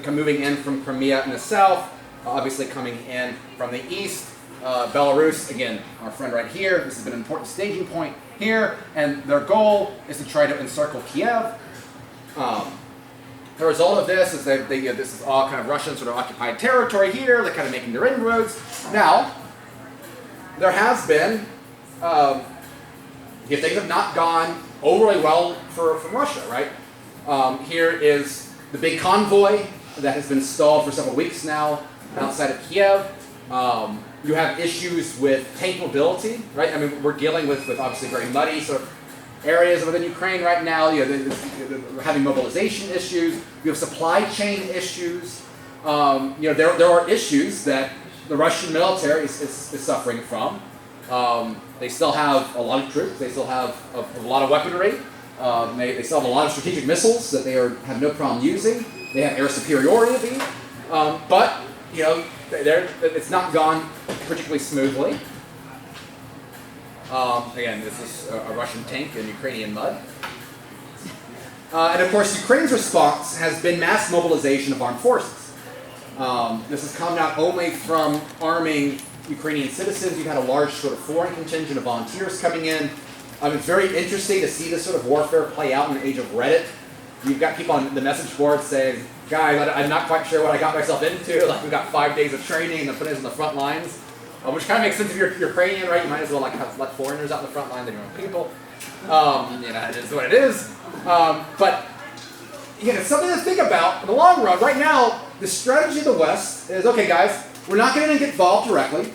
moving in from Crimea in the south, obviously coming in from the east. Belarus, again, our friend right here, this has been an important staging point here, and their goal is to try to encircle Kiev. The result of this is that this is all kind of Russian sort of occupied territory here. They're kind of making their inroads. Now, there has been, things have not gone overly well from Russia, right? Here is the big convoy that has been stalled for several weeks now outside of Kiev. You have issues with tank mobility, right? We're dealing with obviously very muddy sort of areas within Ukraine right now. We're having mobilization issues. You have supply chain issues. There are issues that the Russian military is suffering from. They still have a lot of troops. They still have a lot of weaponry. They still have a lot of strategic missiles that they have no problem using. They have air superiority. But it's not gone particularly smoothly. Again, this is a Russian tank in Ukrainian mud. And of course, Ukraine's response has been mass mobilization of armed forces. This has come not only from arming Ukrainian citizens. You've had a large sort of foreign contingent of volunteers coming in. It's very interesting to see this sort of warfare play out in the age of Reddit. You've got people on the message board saying, guys, I'm not quite sure what I got myself into. We've got 5 days of training and they're putting us on the front lines. Which kind of makes sense if you're Ukrainian, right? You might as well let foreigners out in the front line than your own people. It is what it is. But it's something to think about in the long run. Right now, the strategy of the West is, okay, guys, we're not going to get involved directly.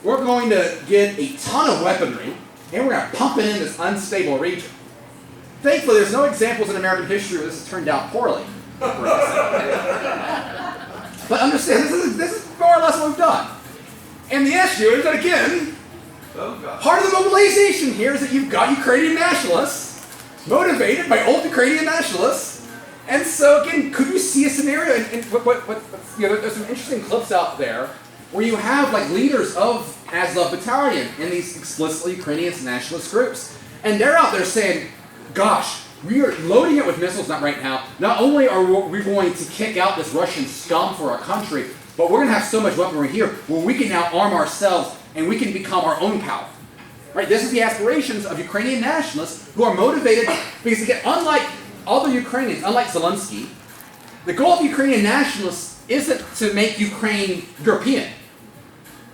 We're going to get a ton of weaponry, and we're going to pump it in this unstable region. Thankfully, there's no examples in American history where this has turned out poorly. But understand, this is more or less what we've done. And the issue is that, again, part of the mobilization here is that you've got Ukrainian nationalists, motivated by old Ukrainian nationalists. And so, again, could you see a scenario, there's some interesting clips out there, where you have leaders of Azov Battalion in these explicitly Ukrainian nationalist groups. And they're out there saying, gosh, we are loading it with missiles right now. Not only are we going to kick out this Russian scum for our country, but we're going to have so much weaponry here where we can now arm ourselves and we can become our own power. Right? This is the aspirations of Ukrainian nationalists who are motivated because, again, unlike other Ukrainians, unlike Zelensky, the goal of Ukrainian nationalists isn't to make Ukraine European.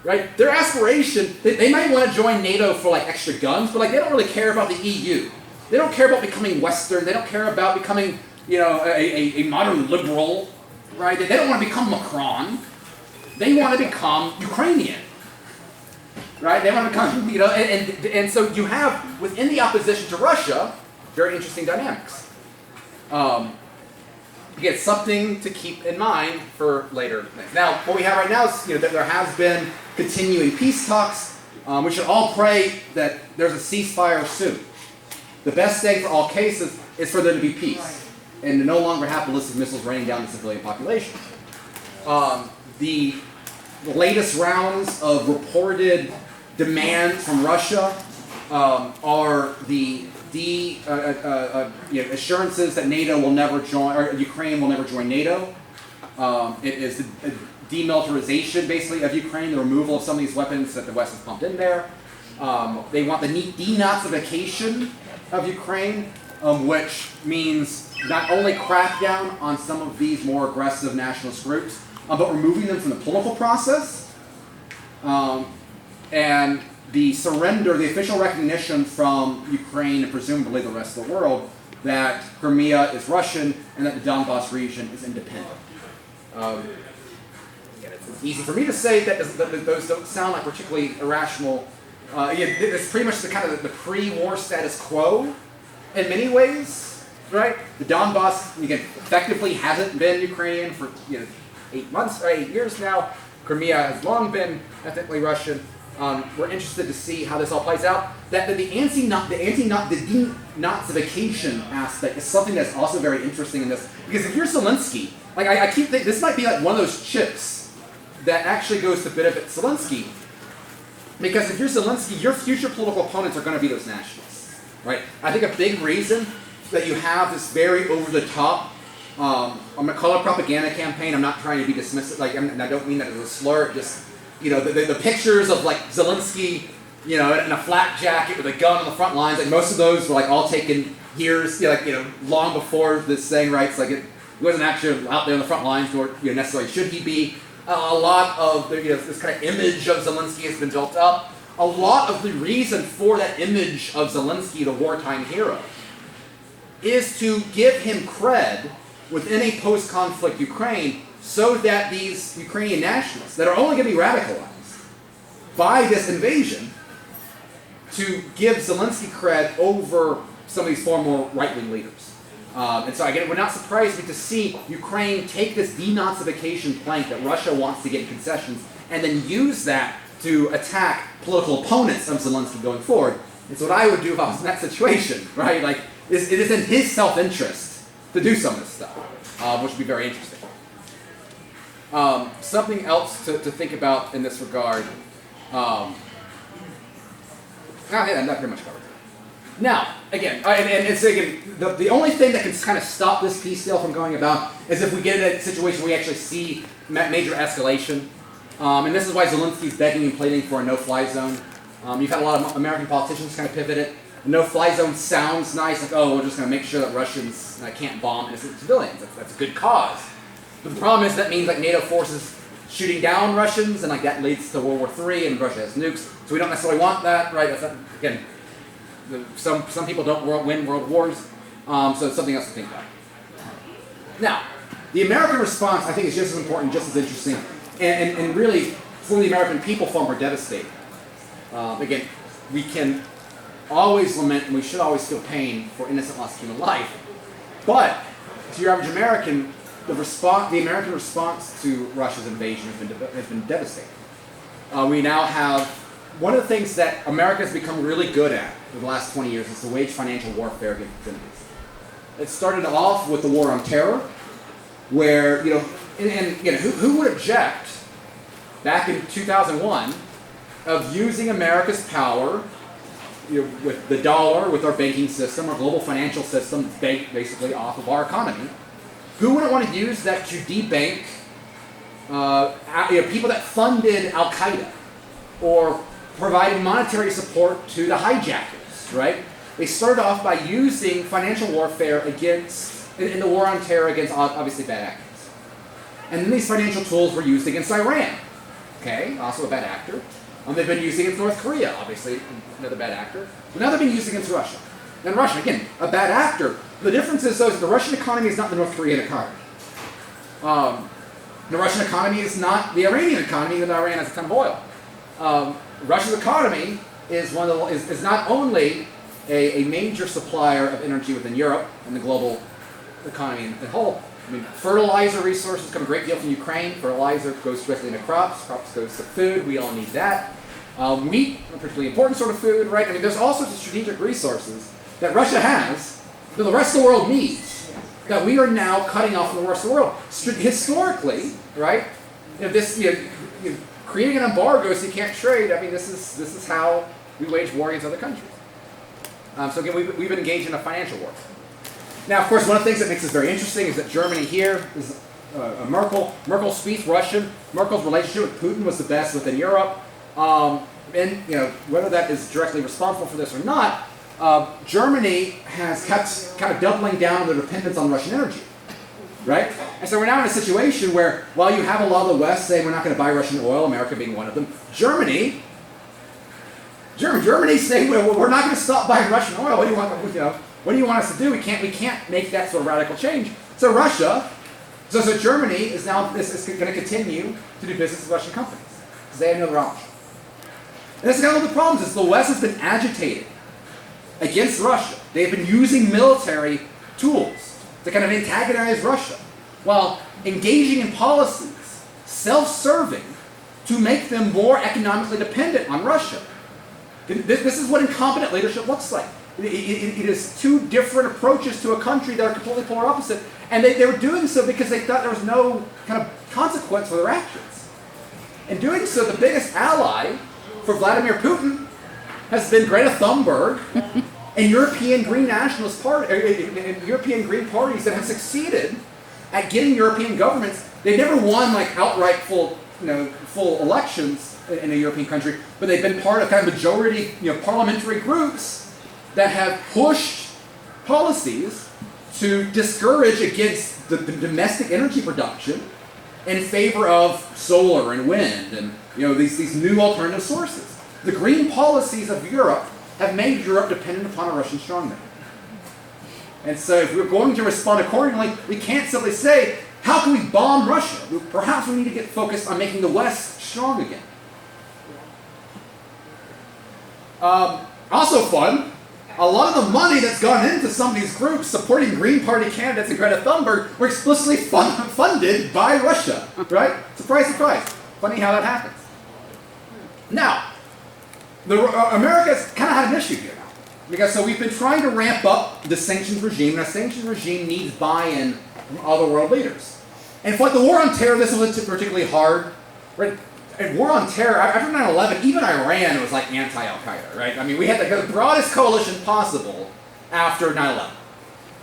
right? Their aspiration, they might want to join NATO for like extra guns, but like they don't really care about the EU. They don't care about becoming Western. They don't care about becoming, a modern liberal, right? They don't want to become Macron. They want to become Ukrainian, right? They want to become, and so you have within the opposition to Russia very interesting dynamics. Again, something to keep in mind for later things. Now, what we have right now is that there has been continuing peace talks. We should all pray that there's a ceasefire soon. The best thing for all cases is for there to be peace and to no longer have ballistic missiles raining down the civilian population. The latest rounds of reported demands from Russia are the assurances that NATO will never join, or Ukraine will never join NATO. It is the demilitarization, basically, of Ukraine, the removal of some of these weapons that the West has pumped in there. They want the denazification of Ukraine, which means not only crackdown on some of these more aggressive nationalist groups, but removing them from the political process, and the surrender, the official recognition from Ukraine and presumably the rest of the world that Crimea is Russian and that the Donbas region is independent. It's easy for me to say that those don't sound like particularly irrational. It's pretty much the pre-war status quo in many ways, right? The Donbas, again, effectively hasn't been Ukrainian for 8 months or 8 years now. Crimea has long been ethnically Russian. We're interested to see how this all plays out. That the denazification aspect is something that's also very interesting in this. Because if you're Zelensky, I keep thinking this might be like one of those chips that actually goes to benefit Zelensky. Because if you're Zelensky, your future political opponents are going to be those nationalists, right? I think a big reason that you have this very over-the-top, I'm going to call it a propaganda campaign. I'm not trying to be dismissive. And I don't mean that as a slur. Just the pictures of like Zelensky, in a flak jacket with a gun on the front lines. Like most of those were all taken years, long before this thing, right? So he wasn't actually out there on the front lines, nor necessarily should he be. A lot of this kind of image of Zelensky has been built up. A lot of the reason for that image of Zelensky, the wartime hero, is to give him cred within a post-conflict Ukraine, so that these Ukrainian nationalists that are only going to be radicalized by this invasion, to give Zelensky cred over some of these far more right-wing leaders. And so again, it would not surprise me to see Ukraine take this denazification plank that Russia wants to get concessions and then use that to attack political opponents of Zelensky going forward. It's what I would do if I was in that situation, right? It is in his self-interest to do some of this stuff, which would be very interesting. Something else to think about in this regard. That pretty much covered it. Now, again, the only thing that can kind of stop this peace deal from going about is if we get in a situation where we actually see major escalation. And this is why Zelensky's begging and pleading for a no-fly zone. You've had a lot of American politicians kind of pivot it. A no-fly zone sounds nice, we're just going to make sure that Russians can't bomb innocent civilians. That's a good cause. But the problem is that means NATO forces shooting down Russians, and that leads to World War III, and Russia has nukes. So we don't necessarily want that, right? That's not, again, some people don't win world wars, so it's something else to think about. Now, the American response, I think, is just as important, just as interesting, and really, for the American people, far more devastating. Again, we can always lament, and we should always feel pain for innocent loss of human life, but to your average American, the American response to Russia's invasion has been devastating. We now have one of the things that America has become really good at over the last 20 years is to wage financial warfare against its enemies. It started off with the war on terror, where who would object back in 2001 of using America's power, with the dollar, with our banking system, our global financial system, based basically off of our economy. Who wouldn't want to use that to debank people that funded Al-Qaeda or provided monetary support to the hijackers, right? They started off by using financial warfare in the war on terror against obviously bad actors. And then these financial tools were used against Iran. okay, also a bad actor. They've been using it against North Korea, obviously, another bad actor. But now they're being used against Russia. And Russia, again, a bad actor. The difference is, though, is that the Russian economy is not the North Korean economy. The Russian economy is not the Iranian economy, even though Iran has a ton of oil. Russia's economy is not only a major supplier of energy within Europe and the global economy as a whole. I mean, fertilizer resources come a great deal from Ukraine. Fertilizer goes directly into crops. Crops goes to food. We all need that. Wheat, a particularly important sort of food, right? I mean, there's all sorts of strategic resources that Russia has that the rest of the world needs that we are now cutting off from the rest of the world. Historically, right? Creating an embargo so you can't trade. I mean, this is how we wage war against other countries. So again, we've been engaged in a financial war. Now, of course, one of the things that makes this very interesting is that Germany here is Merkel. Merkel speaks Russian. Merkel's relationship with Putin was the best within Europe. And whether that is directly responsible for this or not, Germany has kept kind of doubling down on their dependence on Russian energy, right? And so we're now in a situation where, while you have a lot of the West saying we're not going to buy Russian oil, America being one of them, Germany's saying we're not going to stop buying Russian oil. What do you want? What do you want us to do? We can't make that sort of radical change. So Germany is now going to continue to do business with Russian companies because they have no other option. And that's kind of one of the problems is the West has been agitated against Russia. They've been using military tools to kind of antagonize Russia while engaging in policies, self-serving, to make them more economically dependent on Russia. This is what incompetent leadership looks like. It is two different approaches to a country that are completely polar opposite, and they were doing so because they thought there was no kind of consequence for their actions. In doing so, the biggest ally for Vladimir Putin has been Greta Thunberg and European Green Nationalist Party, European Green parties that have succeeded at getting European governments. They never won outright full elections in a European country, but they've been part of kind of majority parliamentary groups that have pushed policies to discourage against the domestic energy production in favor of solar and wind and these new alternative sources. The green policies of Europe have made Europe dependent upon a Russian strongman. And so if we're going to respond accordingly, we can't simply say, how can we bomb Russia? Perhaps we need to get focused on making the West strong again. Also fun, a lot of the money that's gone into some of these groups supporting Green Party candidates and Greta Thunberg were explicitly funded by Russia, right? Surprise, surprise. Funny how that happens. Now, America's kind of had an issue here now. Because we've been trying to ramp up the sanctions regime, and a sanctions regime needs buy-in from other world leaders. And for the war on terror, this was particularly hard. Right? And war on terror, after 9/11, even Iran was anti-Al-Qaeda, right? I mean, we had the broadest coalition possible after 9/11.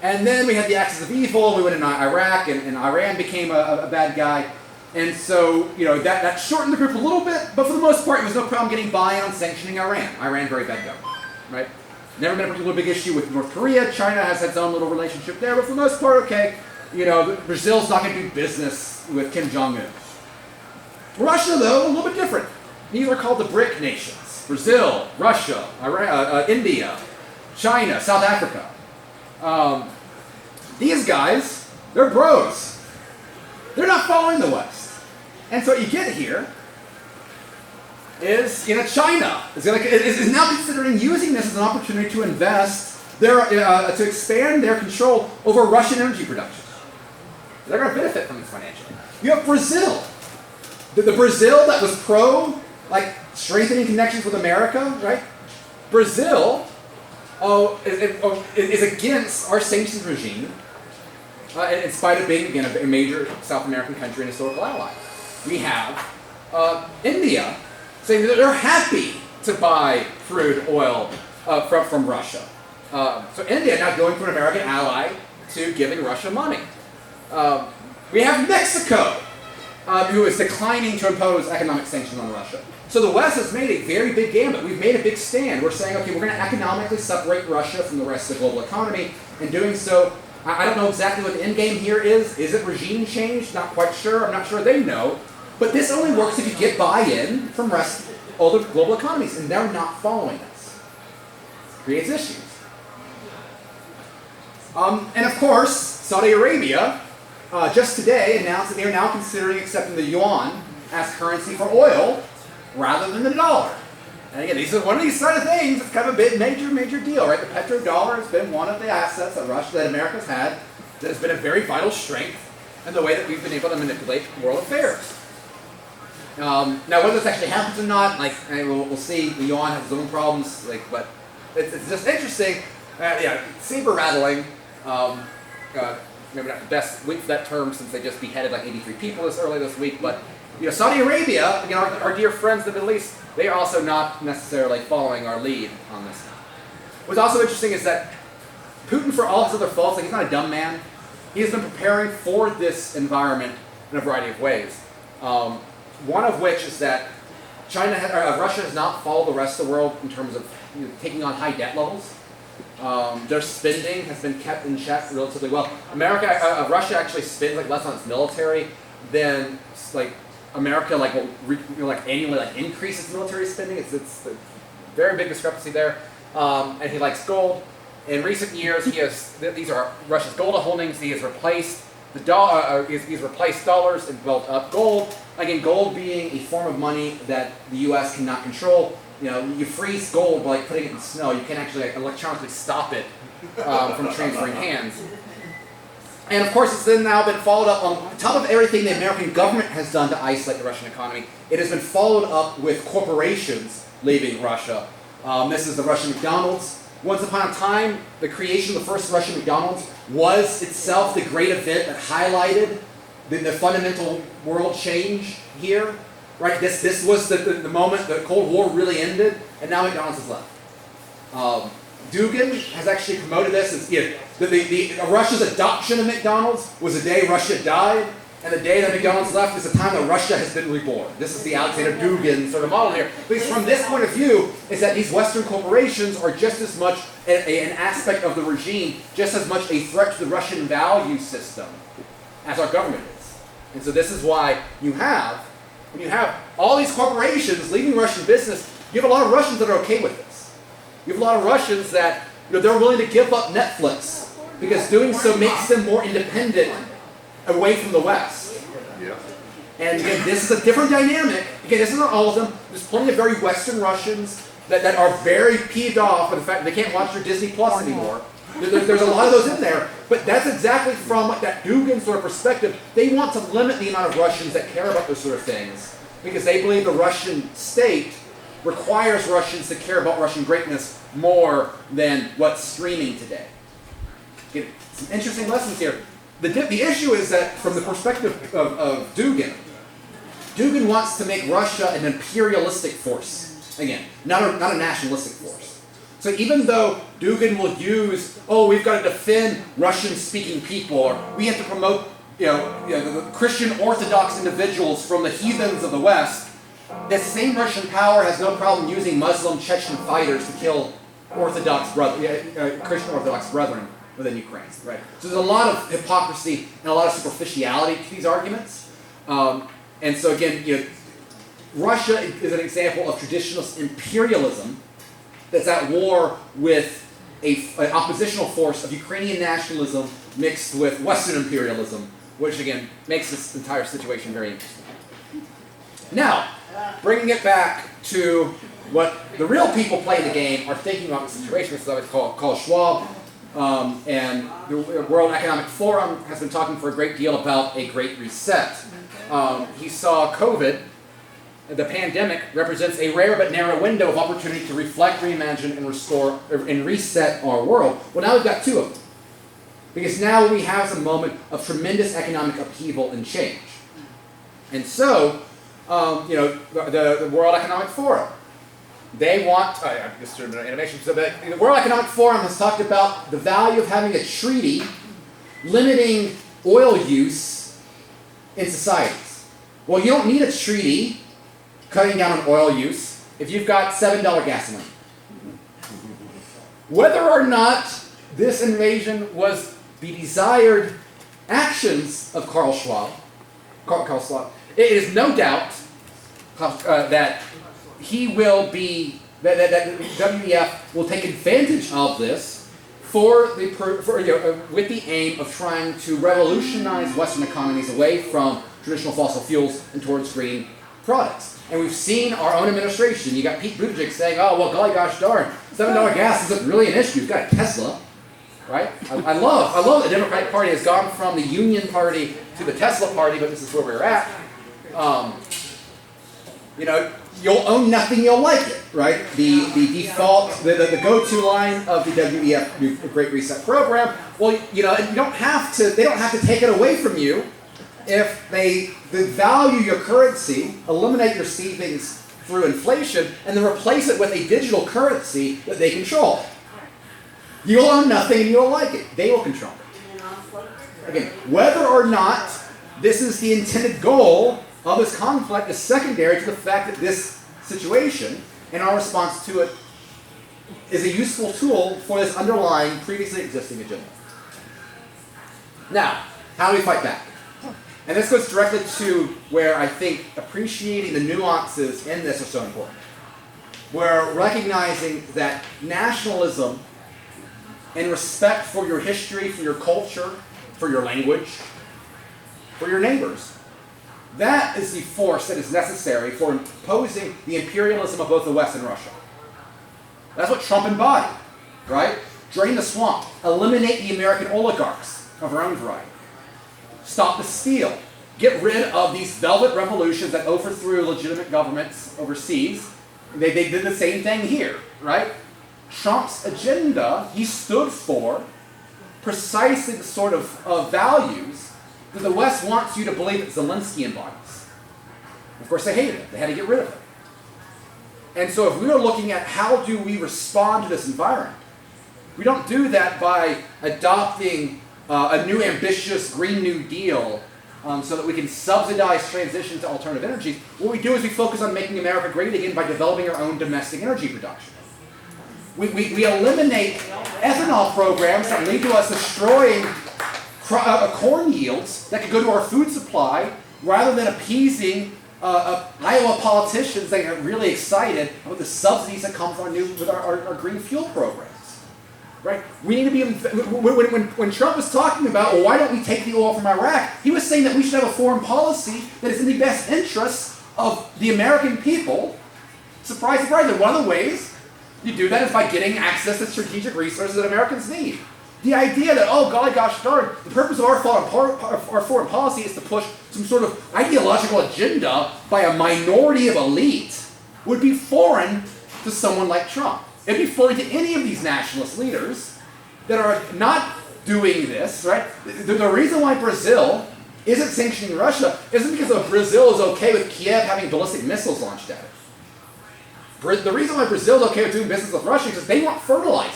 And then we had the axis of evil, we went into Iraq, and Iran became a bad guy. And so, that shortened the group a little bit, but for the most part, it was no problem getting buy-in on sanctioning Iran. Iran, very bad government, right? Never been a particular big issue with North Korea. China has its own little relationship there, but for the most part, okay. Brazil's not going to do business with Kim Jong-un. Russia, though, a little bit different. These are called the BRIC nations. Brazil, Russia, Iran, India, China, South Africa. These guys, they're bros. They're not following the West. And so what you get here is, China is now considering using this as an opportunity to invest to expand their control over Russian energy production. They're going to benefit from this financially. You have Brazil. The Brazil that was pro, strengthening connections with America, right? Brazil is against our sanctions regime, in spite of being, again, a major South American country and historical ally. We have India saying that they're happy to buy crude oil from Russia. So India now going from an American ally to giving Russia money. We have Mexico, who is declining to impose economic sanctions on Russia. So the West has made a very big gambit. We've made a big stand. We're saying, okay, we're going to economically separate Russia from the rest of the global economy. In doing so, I don't know exactly what the end game here is. Is it regime change? Not quite sure. I'm not sure they know. But this only works if you get buy-in from other global economies, and they're not following us. Creates issues. And of course, Saudi Arabia just today announced that they are now considering accepting the yuan as currency for oil rather than the dollar. And again, these are one of these sort of things. It's kind of a big, major deal, right? The petrodollar has been one of the assets that America's had that has been a very vital strength in the way that we've been able to manipulate world affairs. Now, whether this actually happens or not, we'll see. The yuan has its own problems, but it's just interesting. Saber rattling. Maybe not the best week for that term since they just beheaded 83 people early this week, but Saudi Arabia, our dear friends in the Middle East, they are also not necessarily following our lead on this. What's also interesting is that Putin, for all his other faults, he's not a dumb man. He has been preparing for this environment in a variety of ways. One of which is that Russia has not followed the rest of the world in terms of taking on high debt levels. Their spending has been kept in check relatively well. Russia actually spends less on its military than America will annually increase its military spending. It's a very big discrepancy there. And he likes gold. In recent years, these are Russia's gold holdings. He has replaced he's replaced dollars and built up gold. Again, gold being a form of money that the U.S. cannot control. You freeze gold by putting it in snow. You can't actually electronically stop it from transferring hands. And of course, it's then now been followed up on top of everything the American government has done to isolate the Russian economy. It has been followed up with corporations leaving Russia. This is the Russian McDonald's. Once upon a time, the creation of the first Russian McDonald's was itself the great event that highlighted the fundamental world change here. Right? This was the moment the Cold War really ended, and now McDonald's is left. Dugin has actually promoted this as Russia's adoption of McDonald's was the day Russia died, and the day that McDonald's left is the time that Russia has been reborn. This is the Alexander Dugin sort of model here. Because from this point of view, is that these Western corporations are just as much an aspect of the regime, just as much a threat to the Russian value system as our government is. And so this is why when you have all these corporations leaving Russian business, you have a lot of Russians that are okay with this. You have a lot of Russians that they're willing to give up Netflix because doing so makes them more independent away from the West. Yeah. And again, this is a different dynamic. Again, this isn't all of them. There's plenty of very Western Russians that are very peeved off with the fact that they can't watch their Disney Plus anymore. There's a lot of those in there, but that's exactly from that Dugin sort of perspective. They want to limit the amount of Russians that care about those sort of things because they believe the Russian state requires Russians to care about Russian greatness more than what's streaming today. Some interesting lessons here. The issue is that from the perspective of Dugin, Dugin wants to make Russia an imperialistic force. Again, not a nationalistic force. So even though Dugin will use, we've got to defend Russian-speaking people, or we have to promote the Christian Orthodox individuals from the heathens of the West, this same Russian power has no problem using Muslim Chechen fighters to kill Christian Orthodox brethren within Ukraine. Right? So there's a lot of hypocrisy and a lot of superficiality to these arguments. And so again, Russia is an example of traditionalist imperialism that's at war with an oppositional force of Ukrainian nationalism mixed with Western imperialism, which again makes this entire situation very interesting. Now, bringing it back to what the real people playing the game are thinking about the situation, which is called Schwab, and the World Economic Forum has been talking for a great deal about a Great Reset. He saw COVID, the pandemic, represents a rare but narrow window of opportunity to reflect, reimagine, and restore and reset our world. Well, now we've got two of them. Because now we have a moment of tremendous economic upheaval and change. And so, the World Economic Forum, they want, just an animation, so the World Economic Forum has talked about the value of having a treaty limiting oil use in societies. Well, you don't need a treaty cutting down on oil use if you've got $7 gasoline. Whether or not this invasion was the desired actions of Carl Schwab It is no doubt that he will be, that WEF will take advantage of this with the aim of trying to revolutionize Western economies away from traditional fossil fuels and towards green products. And we've seen our own administration. You got Pete Buttigieg saying, oh, well, golly gosh darn, $7 gas isn't really an issue. You've got a Tesla, right? I love that the Democratic Party has gone from the Union Party to the Tesla Party, but this is where we're at. You'll own nothing, you'll like it, right? The default, the go-to line of the WEF Great Reset program. Well, they don't have to take it away from you if they value your currency, eliminate your savings through inflation, and then replace it with a digital currency that they control. You'll own nothing and you'll like it. They will control it. Again, whether or not this is the intended goal of this conflict is secondary to the fact that this situation and our response to it is a useful tool for this underlying previously existing agenda. Now, how do we fight back? And this goes directly to where I think appreciating the nuances in this are so important. We're recognizing that nationalism and respect for your history, for your culture, for your language, for your neighbors, that is the force that is necessary for imposing the imperialism of both the West and Russia. That's what Trump embodied, right? Drain the swamp, eliminate the American oligarchs of our own variety. Stop the steal. Get rid of these velvet revolutions that overthrew legitimate governments overseas. They did the same thing here, right? Trump's agenda, he stood for precisely the sort of values that the West wants you to believe that Zelensky embodies. Of course, they hated it. They had to get rid of it. And so if we are looking at how do we respond to this environment, we don't do that by adopting a new ambitious Green New Deal so that we can subsidize transition to alternative energies. What we do is we focus on making America great again by developing our own domestic energy production. We eliminate ethanol programs that lead to us destroying corn yields that could go to our food supply rather than appeasing Iowa politicians that get really excited about the subsidies that come from our green fuel programs. Right? We need to be, when Trump was talking about, well, why don't we take the oil from Iraq, he was saying that we should have a foreign policy that is in the best interests of the American people. Surprise, surprise, and one of the ways you do that is by getting access to strategic resources that Americans need. The idea that, oh, golly gosh darn, the purpose of our foreign policy is to push some sort of ideological agenda by a minority of elite would be foreign to someone like Trump. It'd be foreign to any of these nationalist leaders that are not doing this, right? The reason why Brazil isn't sanctioning Russia isn't because Brazil is okay with Kiev having ballistic missiles launched at it. The reason why Brazil is okay with doing business with Russia is because they want fertilizer.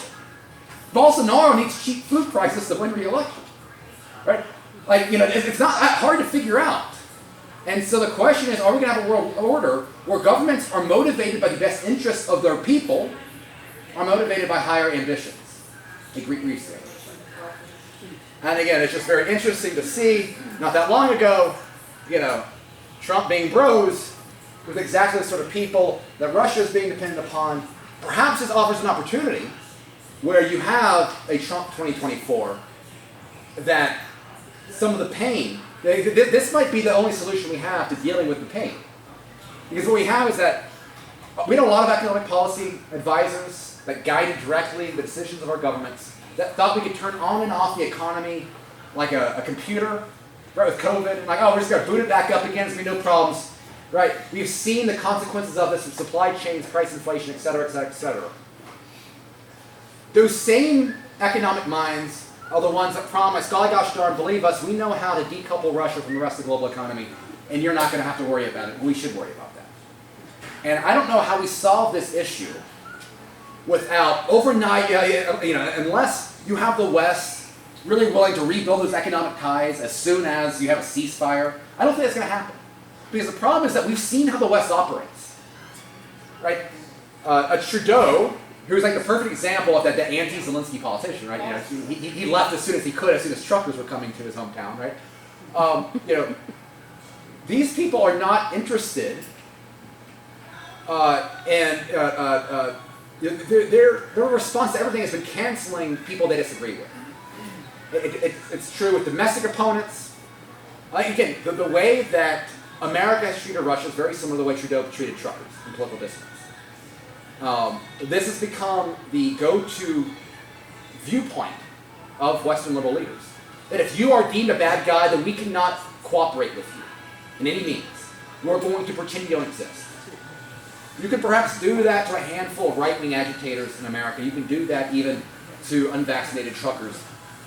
Bolsonaro needs cheap food prices to win re-election, right? It's not that hard to figure out. And so the question is, are we going to have a world order where governments are motivated by the best interests of their people, are motivated by higher ambitions, a Greek reset? And again, it's just very interesting to see, not that long ago, Trump being bros with exactly the sort of people that Russia is being dependent upon. Perhaps this offers an opportunity where you have a Trump 2024 that some of the pain, this might be the only solution we have to dealing with the pain. Because what we have is that we had a lot of economic policy advisors that guided directly the decisions of our governments that thought we could turn on and off the economy like a computer, right, with COVID, and we're just going to boot it back up again, there's going to be no problems, right? We've seen the consequences of this with supply chains, price inflation, et cetera, et cetera, et cetera. Those same economic minds are the ones that promise, golly gosh darn, believe us, we know how to decouple Russia from the rest of the global economy, and you're not going to have to worry about it. We should worry about that. And I don't know how we solve this issue without overnight, unless you have the West really willing to rebuild those economic ties as soon as you have a ceasefire. I don't think that's going to happen. Because the problem is that we've seen how the West operates. Right? A Trudeau, who's like the perfect example of that anti-Zelensky politician, right? He left as soon as he could, as soon as truckers were coming to his hometown, right? these people are not interested, and their response to everything has been canceling people they disagree with. It's true with domestic opponents. Again, the way that America has treated Russia is very similar to the way Trudeau treated truckers in political dissidents. This has become the go-to viewpoint of Western liberal leaders. That if you are deemed a bad guy, then we cannot cooperate with you in any means. You are going to pretend you don't exist. You can perhaps do that to a handful of right-wing agitators in America. You can do that even to unvaccinated truckers.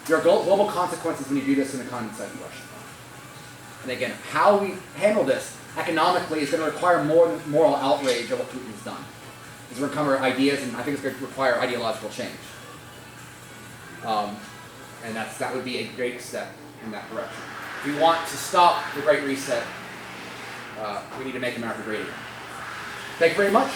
There are global consequences when you do this in a economy inside Russia. And again, how we handle this economically is going to require more moral outrage of what Putin has done. It's going to cover ideas, and I think it's going to require ideological change. And that would be a great step in that direction. If we want to stop the Great Reset, we need to make America great again. Thank you very much.